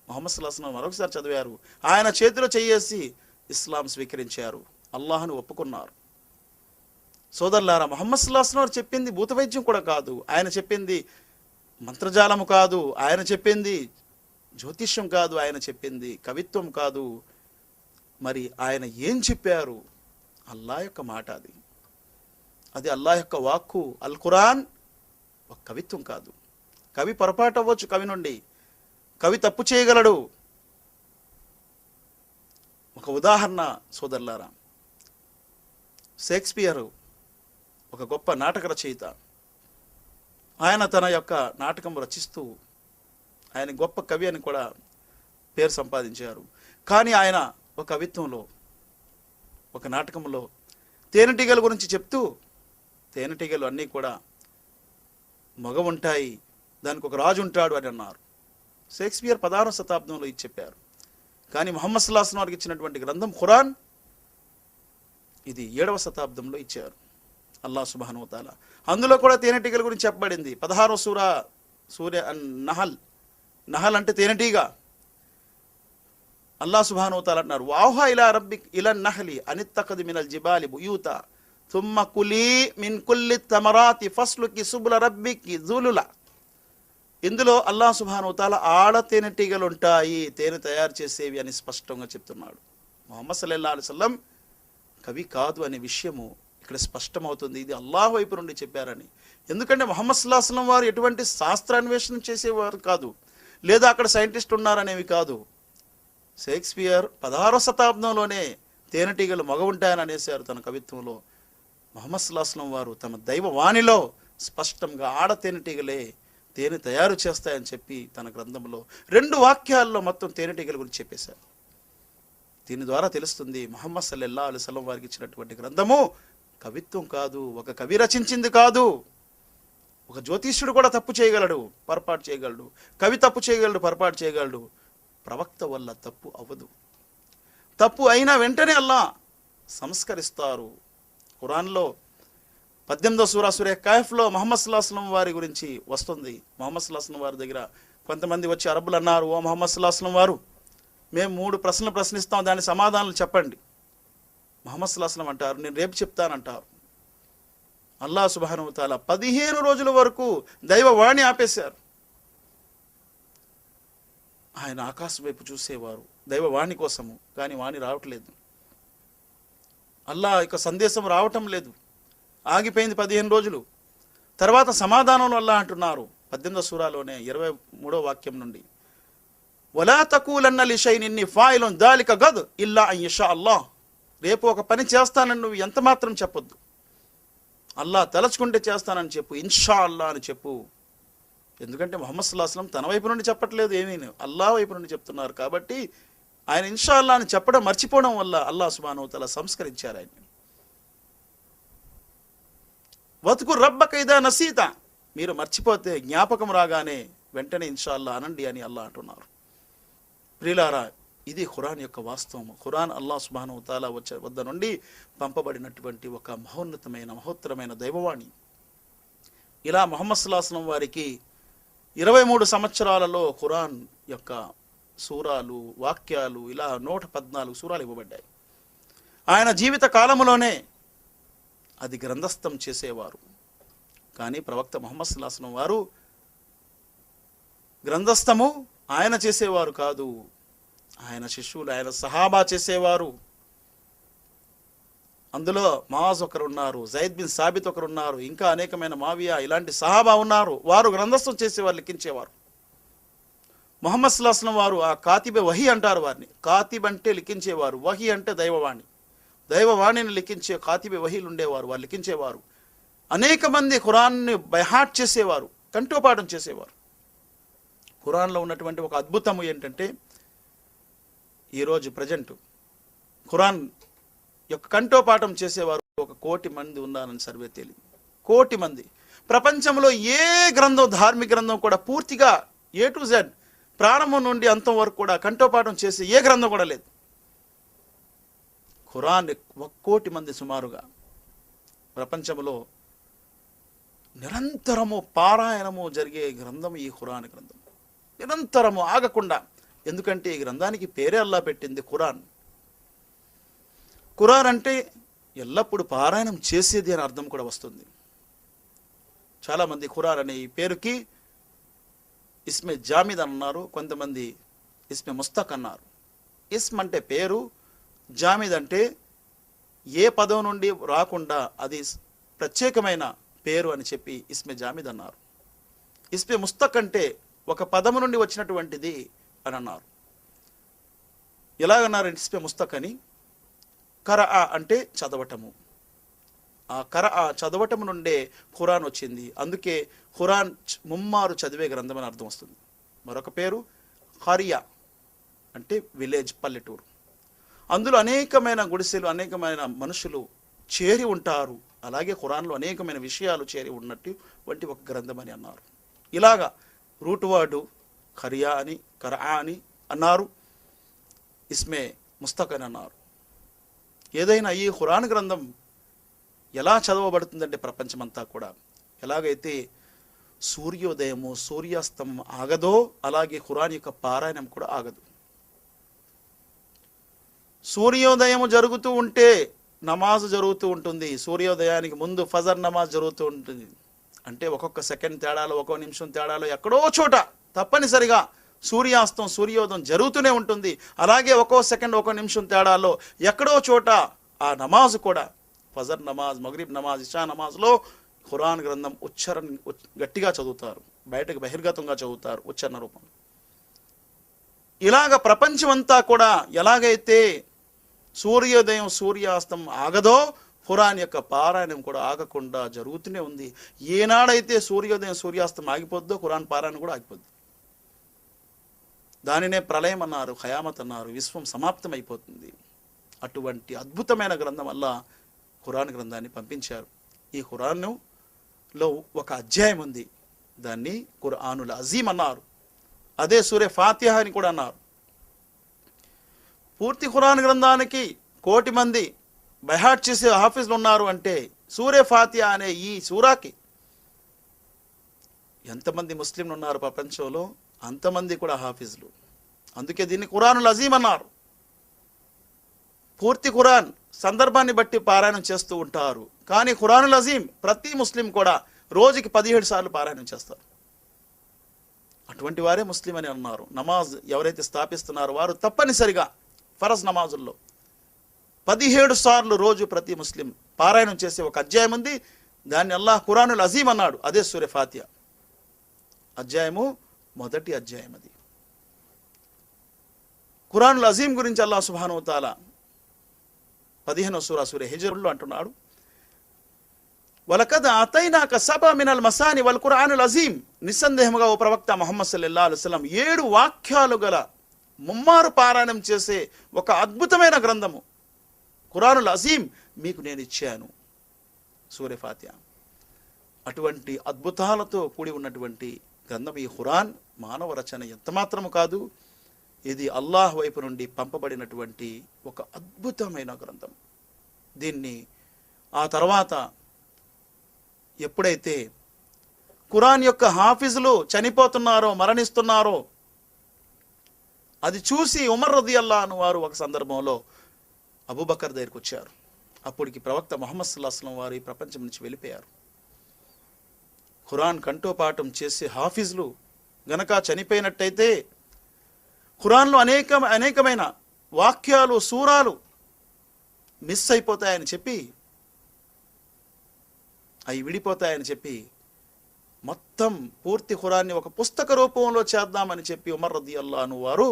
ముహమ్మద్ సల్లల్లాహు అలైహి వసల్లం మరొకసారి చదివారు. ఆయన చేతిలో చెయ్యేసి ఇస్లాం స్వీకరించారు, అల్లాహ్ను ఒప్పుకున్నారు. సోదరులారా, ముహమ్మద్ సల్లల్లాహు అలైహి వసల్లం చెప్పింది భూత వైద్యం కూడా కాదు, ఆయన చెప్పింది మంత్రజాలము కాదు, ఆయన చెప్పింది జ్యోతిష్యం కాదు, ఆయన చెప్పింది కవిత్వం కాదు. మరి ఆయన ఏం చెప్పారు? అల్లాహ్ యొక్క మాట అది అల్లాహ్ యొక్క వాక్కు. అల్ ఖురాన్ ఒక కవిత్వం కాదు. కవి పొరపాటు అవ్వచ్చు, కవి నుండి కవి తప్పు చేయగలడు. ఒక ఉదాహరణ సోదరులారా, షేక్స్పియర్ ఒక గొప్ప నాటక రచయిత. ఆయన తన యొక్క నాటకం రచిస్తూ ఆయన గొప్ప కవి అని కూడా పేరు సంపాదించారు. కానీ ఆయన ఒక కవిత్వంలో, ఒక నాటకంలో తేనెటీగల గురించి చెప్తూ, తేనెటీగలు అన్నీ కూడా మగ ఉంటాయి, దానికి ఒక రాజు ఉంటాడు అని అన్నారు. షేక్స్పియర్ 16వ శతాబ్దంలో ఇది చెప్పారు. కానీ ముహమ్మద్ సల్లల్లాహు అలైహి వసల్లం వారికి ఇచ్చినటువంటి గ్రంథం ఖురాన్ ఇది 7వ శతాబ్దంలో ఇచ్చారు అల్లాహ్ సుబ్హానహు వ తఆలా. అందులో కూడా తేనెటీగల గురించి చెప్పబడింది. 16వ సూర నహల్. నహల్ అంటే తేనెటీగ. అల్లాహ్ సుబ్హానహు వ తఆలా అంటున్నారు, వాహా ఇలా రబ్బిక్ ఇలన్ నహలి అనిత్తఖది మినల్ జిబాలి బుయూతా థుమ్మ కులీ మిన్ కుల్లి తమరాతి ఫస్లుకి సుబుల రబ్బికి జులులా. ఇందులో అల్లాహ్ సుబ్హానహు వ తఆలా ఆడ తేనెటీగలు ఉంటాయి, తేనె తయారు చేసేవి అని స్పష్టంగా చెప్తున్నాడు. ముహమ్మద్ సల్లల్లాహు అలైహి వసల్లం కవి కాదు అనే విషయము ఇక్కడ స్పష్టమవుతుంది. ఇది అల్లాహ్ వైపు నుండి చెప్పారని. ఎందుకంటే ముహమ్మద్ సల్లల్లాహు అలైహి వసల్లం వారు ఎటువంటి శాస్త్రాన్వేషణ చేసేవారు కాదు, లేదా అక్కడ సైంటిస్ట్ ఉన్నారనేవి కాదు. షేక్స్పియర్ 16వ శతాబ్దంలోనే తేనెటీగలు మగ ఉంటాయని అనేసారు తన కవిత్వంలో. ముహమ్మద్ సల్లల్లాహు అలైహి వసల్లం వారు తమ దైవ వాణిలో స్పష్టంగా ఆడ తేనెటీగలే తేనె తయారు చేస్తాయని చెప్పి తన గ్రంథంలో 2 వాక్యాల్లో మొత్తం తేనెటీగల గురించి చెప్పేశారు. దీని ద్వారా తెలుస్తుంది ముహమ్మద్ సల్లల్లాహు అలైహి వసల్లం వారికి ఇచ్చినటువంటి గ్రంథము కవిత్వం కాదు, ఒక కవి రచించింది కాదు. ఒక జ్యోతిష్యుడు కూడా తప్పు చేయగలడు, పొరపాటు చేయగలడు. కవి తప్పు చేయగలడు, పొరపాటు చేయగలడు. ప్రవక్త వల్ల తప్పు అవ్వదు. తప్పు అయినా వెంటనే అల్లాహ్ సంస్కరిస్తారు. ఖురాన్లో 18వ సూర కహ్ఫ్లో ముహమ్మద్ సల్లల్లాహు అలైహి వసల్లం వారి గురించి వస్తుంది. ముహమ్మద్ సల్లల్లాహు అలైహి వసల్లం వారి దగ్గర కొంతమంది వచ్చి అరబ్బులు అన్నారు, ఓ ముహమ్మద్ సల్లల్లాహు అలైహి వసల్లం వారు, మేము 3 ప్రశ్నలు ప్రశ్నిస్తాం, దాని సమాధానాలు చెప్పండి. ముహమ్మద్ సల్లల్లాహు అలైహి వసల్లం అంటారు, నేను రేపు చెప్తానంటారు. అల్లాహ్ సుబ్హానహు వ తఆలా 15 రోజుల వరకు దైవవాణి ఆపేశారు. ఆయన ఆకాశం వైపు చూసేవారు దైవవాణి కోసము, కానీ వాణి రావట్లేదు. అల్లాహ్ యొక్క సందేశం రావటం లేదు, ఆగిపోయింది 15 రోజులు. తర్వాత సమాధానంలో అల్లాహ్ అంటున్నారు 18వ సూరాలోనే 23వ వాక్యం నుండి, వలా తకూలన్న లిషైన్ ఇన్ని ఫాయిలున్ దాలిక గద్ ఇల్లా అన్ యషా అల్లాహ్. రేపు ఒక పని చేస్తానని నువ్వు ఎంత మాత్రం చెప్పొద్దు, అల్లాహ్ తలచుకుంటే చేస్తానని చెప్పు, ఇన్షా అల్లాహ్ అని చెప్పు. ఎందుకంటే ముహమ్మద్ సల్లల్లాహు అలైహి వసల్లం తన వైపు నుండి చెప్పట్లేదు, ఏమీ అల్లాహ్ వైపు నుండి చెప్తున్నారు. కాబట్టి ఆయన ఇన్షా అల్లాహ్ అని చెప్పడం మర్చిపోవడం వల్ల అల్లాహ్ సుబ్హానహు వ తఆలా సంస్కరించారు ఆయన. వత్కుర్ రబ్బక ఇదా నసీత, మీరు మర్చిపోతే జ్ఞాపకం రాగానే వెంటనే ఇన్షాల్లా అనండి అని అల్లా అంటున్నారు. ప్రియులారా, ఇది ఖురాన్ యొక్క వాస్తవం. ఖురాన్ అల్లాహ్ సుబ్హానహు వ తఆలా వద్ద నుండి పంపబడినటువంటి ఒక మహోన్నతమైన మహోత్తరమైన దైవవాణి. ఇలా ముహమ్మద్ సల్లల్లాహు అలైహి వసల్లం వారికి 23 సంవత్సరాలలో ఖురాన్ యొక్క సూరాలు, వాక్యాలు ఇలా 114 సూరాలు ఇవ్వబడ్డాయి. ఆయన జీవిత కాలంలోనే అది గ్రంథస్థం చేసేవారు. కానీ ప్రవక్త ముహమ్మద్ సల్లల్లాహు అలైహి వసల్లం వారు గ్రంథస్థము ఆయన చేసేవారు కాదు, ఆయన శిష్యులు, ఆయన సహాబా చేసేవారు. అందులో మాజ్ ఒకరు ఉన్నారు, జైద్ బిన్ సాబిత్ ఒకరు ఉన్నారు, ఇంకా అనేకమైన మావియా ఇలాంటి సహాబా ఉన్నారు. వారు గ్రంథస్థం చేసేవారు, లిఖించేవారు. ముహమ్మద్ సల్లల్లాహు అలైహి వసల్లం వారు ఆ కాతిబే వహీ అంటారు వారిని. కాతిబ్ అంటే లిఖించేవారు, వహీ అంటే దైవవాణి. దైవవాణిని లిఖించే కాతిబే వహీలు ఉండేవారు, వారు లిఖించేవారు. అనేక మంది ఖురాన్ని బైహాట్ చేసేవారు, కంఠోపాఠం చేసేవారు. ఖురాన్లో ఉన్నటువంటి ఒక అద్భుతము ఏంటంటే, ఈరోజు ప్రజెంట్ ఖురాన్ యొక్క కంఠోపాఠం చేసేవారు 1 కోటి మంది ఉన్నారని సర్వే తేలింది. 1 కోటి మంది. ప్రపంచంలో ఏ గ్రంథం, ధార్మిక గ్రంథం కూడా పూర్తిగా A to Z ప్రారంభం నుండి అంతం వరకు కూడా కంఠోపాఠం చేసే ఏ గ్రంథం కూడా లేదు. ఖురాన్ 1 కోటి మంది సుమారుగా ప్రపంచంలో నిరంతరము పారాయణము జరిగే గ్రంథం ఈ ఖురాన్ గ్రంథం. నిరంతరము ఆగకుండా. ఎందుకంటే ఈ గ్రంథానికి పేరే అల్లా పెట్టింది ఖురాన్. ఖురాన్ అంటే ఎల్లప్పుడూ పారాయణం చేసేది అని అర్థం కూడా వస్తుంది. చాలామంది ఖురాన్ అనే ఈ పేరుకి ఇస్మే జామిద్ అన్నారు, కొంతమంది ఇస్మే ముస్తక్ అన్నారు. ఇస్మ్ అంటే పేరు, జామిద్ అంటే ఏ పదం నుండి రాకుండా అది ప్రత్యేకమైన పేరు అని చెప్పి ఇస్మే జామిద్ అన్నారు. ఇస్మే ముస్తక్ అంటే ఒక పదము నుండి వచ్చినటువంటిది అని అన్నారు. ఎలాగన్నారు ఇస్మే ముస్తక్ అని? ఖరఅ అంటే చదవటము. ఆ ఖరఅ చదవటం నుండే ఖురాన్ వచ్చింది. అందుకే ఖురాన్ ముమ్మారు చదివే గ్రంథం అని అర్థం వస్తుంది. మరొక పేరు ఖరియా అంటే విలేజ్, పల్లెటూరు. అందులో అనేకమైన గుడిసెలు, అనేకమైన మనుషులు చేరి ఉంటారు. అలాగే ఖురాన్లో అనేకమైన విషయాలు చేరి ఉన్నటువంటి ఒక గ్రంథం అని అన్నారు. ఇలాగా రూట్ వర్డు ఖరియా అని, ఖరఅ అని అన్నారు, ఇస్మే ముస్తక్ అని అన్నారు. ఏదైనా ఈ ఖురాన్ గ్రంథం ఎలా చదవబడుతుందంటే ప్రపంచమంతా కూడా ఎలాగైతే సూర్యోదయము సూర్యాస్తమం ఆగదో అలాగే ఖురాన్ యొక్క పారాయణం కూడా ఆగదు. సూర్యోదయము జరుగుతూ ఉంటే నమాజ్ జరుగుతూ ఉంటుంది. సూర్యోదయానికి ముందు ఫజర్ నమాజ్ జరుగుతూ ఉంటుంది. అంటే ఒక్కొక్క సెకండ్ తేడాలో, ఒక్కొక్క నిమిషం తేడాలో ఎక్కడో చోట తప్పనిసరిగా సూర్యాస్తం, సూర్యోదయం జరుగుతూనే ఉంటుంది. అలాగే ఒక్కో సెకండ్, ఒక్కో నిమిషం తేడాలో ఎక్కడో చోట ఆ నమాజ్ కూడా, ఫజర్ నమాజ్, మగ్రిబ్ నమాజ్, ఇషా నమాజ్లో ఖురాన్ గ్రంథం ఉచ్చారణ గట్టిగా చదువుతారు, బయటకు బహిర్గతంగా చదువుతారు ఉచ్చారణ రూపం. ఇలాగ ప్రపంచమంతా కూడా ఎలాగైతే సూర్యోదయం సూర్యాస్తం ఆగదో ఖురాన్ యొక్క పారాయణం కూడా ఆగకుండా జరుగుతూనే ఉంది. ఏనాడైతే సూర్యోదయం సూర్యాస్తం ఆగిపోద్దో ఖురాన్ పారాయణం కూడా ఆగిపోద్ది. దానినే ప్రళయం అన్నారు, ఖయామత్ అన్నారు, విశ్వం సమాప్తం అయిపోతుంది. అటువంటి అద్భుతమైన గ్రంథం వల్ల ఖురాన్ గ్రంథాన్ని పంపించారు. ఈ ఖురాన్లో ఒక అధ్యాయం ఉంది, దాన్ని ఖురానుల్ అజీమ్ అన్నారు. అదే సూరే ఫాతిహా అని కూడా అన్నారు. పూర్తి ఖురాన్ గ్రంథానికి 1 కోటి మంది బైహాట్ చేసే హాఫీజ్లు ఉన్నారు అంటే సూరే ఫాతిహా అనే ఈ సూరాకి ఎంతమంది ముస్లింలు ఉన్నారు ప్రపంచంలో, అంతమంది కూడా హాఫీజ్లు. అందుకే దీన్ని ఖురానుల్ అజీమ్ అన్నారు. పూర్తి ఖురాన్ సందర్భాన్ని బట్టి పారాయణం చేస్తూ ఉంటారు. కానీ ఖురానుల్ అజీమ్ ప్రతి ముస్లిం కూడా రోజుకి 17 సార్లు పారాయణం చేస్తారు. అటువంటి వారే ముస్లిం అని అన్నారు. నమాజ్ ఎవరైతే స్థాపిస్తున్నారో వారు తప్పనిసరిగా ఫరజ్ నమాజుల్లో 17 సార్లు రోజు ప్రతి ముస్లిం పారాయణం చేసే ఒక అధ్యాయం ఉంది. దాన్ని అల్లాహ్ ఖురానుల్ అజీమ్ అన్నాడు. అదే సూరే ఫాతిహా అధ్యాయము, మొదటి అధ్యాయం అది. ఖురానుల్ అజీమ్ గురించి అల్లాహ్ సుబ్హానహు వ తఆలా 15వ సూరా సూరే హిజ్రుల్లో అంటున్నాడు, వలకద్ ఆతైనాక సబా మినల్ మసాని వల్ ఖురానుల్ అజీమ్. నిస్సందేహంగా ఓ ప్రవక్త ముహమ్మద్ సల్లల్లాహు అలైహి వసల్లం 7 వాక్యాలు గల ముమ్మారు పారాయణం చేసే ఒక అద్భుతమైన గ్రంథము ఖురానుల్ అజీమ్ మీకు నేను ఇచ్చాను. సూరే ఫాతిహా అటువంటి అద్భుతాలతో కూడి ఉన్నటువంటి గ్రంథం ఈ ఖురాన్. మానవ రచన ఎంతమాత్రము కాదు, ఇది అల్లాహ్ వైపు నుండి పంపబడినటువంటి ఒక అద్భుతమైన గ్రంథం. దీన్ని ఆ తర్వాత ఎప్పుడైతే ఖురాన్ యొక్క హాఫిజులు చనిపోతున్నారో, మరణిస్తున్నారో, అది చూసి ఉమర్ రదియల్లాహు అన్హు వారు ఒక సందర్భంలో అబూబకర్ దగ్గరికి వచ్చారు. అప్పటికి ప్రవక్త ముహమ్మద్ సల్లల్లాహు అలైహి వసల్లం వారు ఈ ప్రపంచం నుంచి వెళ్ళిపోయారు. ఖురాన్ కంఠోపాఠం చేసే హాఫిజులు గనక చనిపోయినట్టయితే ఖురాన్లో అనేకమైన వాక్యాలు, సూరాలు మిస్ అయిపోతాయని చెప్పి, అవి విడిపోతాయని చెప్పి, మొత్తం పూర్తి ఖురాన్ని ఒక పుస్తక రూపంలో చేద్దామని చెప్పి ఉమర్ రదియల్లాహు అన్హు వారు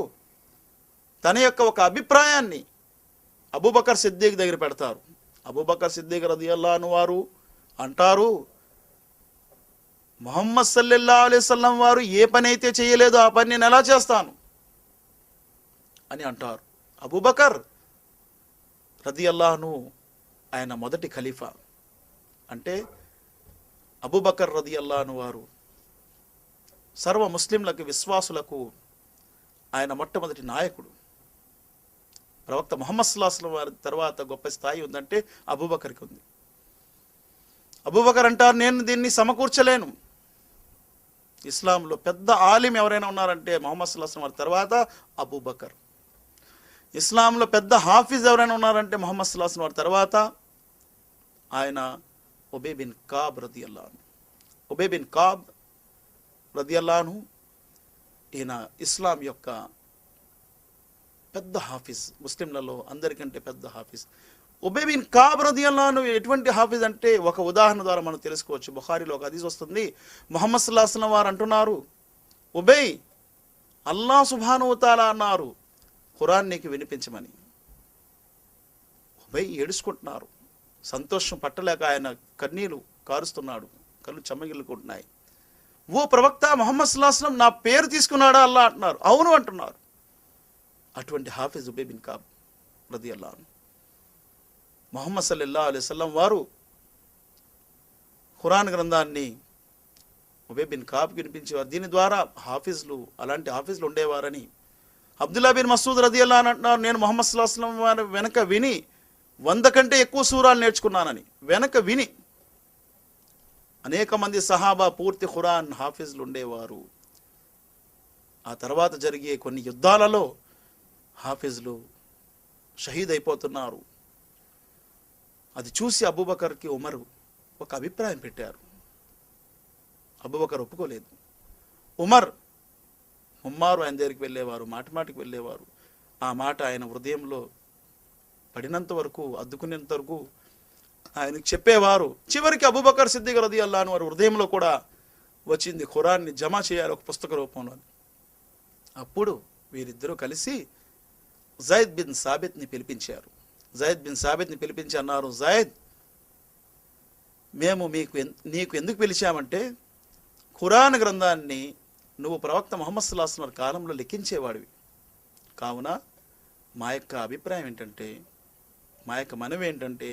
తన యొక్క ఒక అభిప్రాయాన్ని అబూబకర్ సిద్దీక్ దగ్గర పెడతారు. అబూబకర్ సిద్దీక్ రదియల్లాహు అన్హు వారు అంటారు, ముహమ్మద్ సల్లల్లాహు అలైహి వసల్లం వారు ఏ పని అయితే చేయలేదో ఆ పని నేను ఎలా చేస్తాను అని అంటారు. అబూబకర్ రదియల్లాహు అన్హు ఆయన మొదటి ఖలీఫా. అంటే అబూబకర్ రదియల్లాహు అన్హు వారు సర్వ ముస్లింలకు, విశ్వాసులకు ఆయన మొట్టమొదటి నాయకుడు. ప్రవక్త ముహమ్మద్ సల్లల్లాహు అలైహి వసల్లం వారి తర్వాత గొప్ప స్థాయి ఉందంటే అబూబకర్కి ఉంది. అబూబకర్ అంటారు, నేను దీన్ని సమకూర్చలేను. ఇస్లాంలో పెద్ద ఆలిం ఎవరైనా ఉన్నారంటే ముహమ్మద్ సల్లల్లాహు అలైహి వసల్లం వారి తర్వాత అబూబకర్. ఇస్లాంలో పెద్ద హాఫిజ్ ఎవరైనా ఉన్నారంటే ముహమ్మద్ సల్లల్లాహు అలైహి వసల్లం వారి తర్వాత ఆయన ఉబై బిన్ కాబ్ రదియల్లాహు అన్హు. ఉబై బిన్ కాబ్ రదియల్లాహు అన్హు ఈయన ఇస్లాం యొక్క పెద్ద హాఫిజ్, ముస్లింలలో అందరికంటే పెద్ద హాఫిజ్. ఉబై బిన్ కాబ్ రదియల్లాహు అన్హు ఎటువంటి హాఫిజ్ అంటే ఒక ఉదాహరణ ద్వారా మనం తెలుసుకోవచ్చు. బుఖారీలో ఒక హదీస్ వస్తుంది, ముహమ్మద్ సల్లల్లాహు అలైహి వసల్లం వారు అంటున్నారు, ఉబై, అల్లాహ్ సుబ్హానహు వ తఆలా అన్నారు ఖురాన్ నీకు వినిపించమని. ఉబై ఏడుచుకుంటున్నారు, సంతోషం పట్టలేక ఆయన కన్నీళ్లు కారుస్తున్నాడు, కళ్ళు చెమ్మగిల్లుకుంటున్నాయి. ఓ ప్రవక్త ముహమ్మద్ సల్లల్లాహు అలైహి వసల్లం నా పేరు తీసుకున్నాడా అల్లా అంటున్నారు. అవును అంటున్నారు. అటువంటి హాఫిజ్ ఉబై బిన్ కాబ్ రదియల్లాహు అన్హు. ముహమ్మద్ సల్లల్లాహు అలైహి వసల్లం వారు ఖురాన్ గ్రంథాన్ని ఉబై బిన్ కాబ్ వినిపించేవారు. దీని ద్వారా హాఫిజ్లు, అలాంటి హాఫిజ్లు ఉండేవారని అబ్దుల్లా బిన్ మసూద్ రదియల్లాహు అన్హు అంటున్నారు, నేను ముహమ్మద్ సల్లల్లాహు అలైహి వసల్లం వారి వెనక విని 100 కంటే ఎక్కువ సూరాలు నేర్చుకున్నానని. వెనక విని అనేక మంది సహాబా పూర్తి ఖురాన్ హాఫిజ్లు ఉండేవారు. ఆ తర్వాత జరిగే కొన్ని యుద్ధాలలో హాఫిజ్లు షహీద్ అయిపోతున్నారు. అది చూసి అబూబకర్కి ఉమర్ ఒక అభిప్రాయం పెట్టారు. అబూబకర్ ఒప్పుకోలేదు. ఉమర్ ముమ్మారు ఆయన దగ్గరికి వెళ్ళేవారు, మాటిమాటికి వెళ్ళేవారు. ఆ మాట ఆయన హృదయంలో పడినంత వరకు, అద్దుకునేంత వరకు ఆయనకు చెప్పేవారు. చివరికి అబూబకర్ సిద్దీక్ రదియల్లాహు అన్హు వారి హృదయంలో కూడా వచ్చింది, ఖురాన్ని జమ చేయాలి ఒక పుస్తక రూపంలో. అప్పుడు వీరిద్దరూ కలిసి జైద్ బిన్ సాబిత్ని పిలిపించారు. జైద్ బిన్ సాబిత్ని పిలిపించి అన్నారు, జైద్, మేము నీకు ఎందుకు పిలిచామంటే ఖురాన్ గ్రంథాన్ని నువ్వు ప్రవక్త ముహమ్మద్ సల్లల్లాహు అలైహి వసల్లం కాలంలో లెక్కించేవాడివి. కావున మా యొక్క అభిప్రాయం ఏంటంటే, మా యొక్క మనవి ఏంటంటే,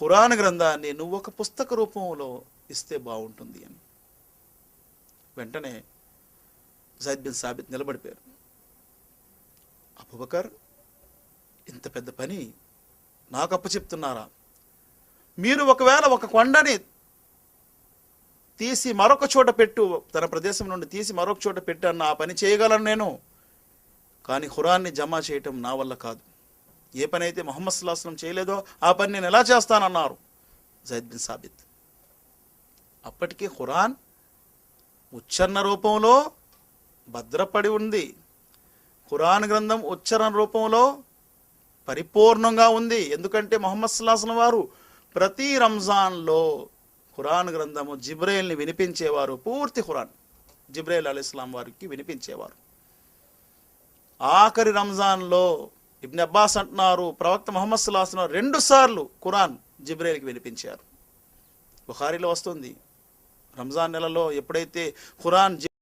ఖురాన్ గ్రంథాన్ని నువ్వు ఒక పుస్తక రూపంలో ఇస్తే బాగుంటుంది అని. వెంటనే జైద్ బిన్ సాబిత్ నిలబడిపోయారు. అబూబకర్, ఇంత పెద్ద పని నాకు అప్పచెప్తున్నారా? మీరు ఒకవేళ ఒక కొండని తీసి మరొక చోట పెట్టు, తన ప్రదేశం నుండి తీసి మరొక చోట పెట్టు అన్న ఆ పని చేయగలను నేను. కానీ ఖురాన్ని జమా చేయటం నా వల్ల కాదు. ఏ పని అయితే ముహమ్మద్ సల్లల్లాహు అలైహి వసల్లం చేయలేదో ఆ పని నేను ఎలా చేస్తానన్నారు జైద్ బిన్ సాబిత్. అప్పటికే ఖురాన్ ఉచ్చారణ రూపంలో భద్రపడి ఉంది. ఖురాన్ గ్రంథం ఉచ్చారణ రూపంలో పరిపూర్ణంగా ఉంది. ఎందుకంటే ముహమ్మద్ సల్లల్లాహు అలైహి వసల్లం వారు ప్రతి రంజాన్లో ఖురాన్ గ్రంథము జిబ్రైల్ని వినిపించేవారు. పూర్తి ఖురాన్ జిబ్రైల్ అలైహిస్సలాం వారికి వినిపించేవారు. ఆఖరి రంజాన్లో ఇబ్న్ అబ్బాస్ అంటున్నారు, ప్రవక్త ముహమ్మద్ సల్లల్లాహు అలైహి వసల్లం 2 సార్లు ఖురాన్ జిబ్రైల్కి వినిపించారు. బుఖారీలో వస్తుంది, రంజాన్ నెలలో ఎప్పుడైతే ఖురాన్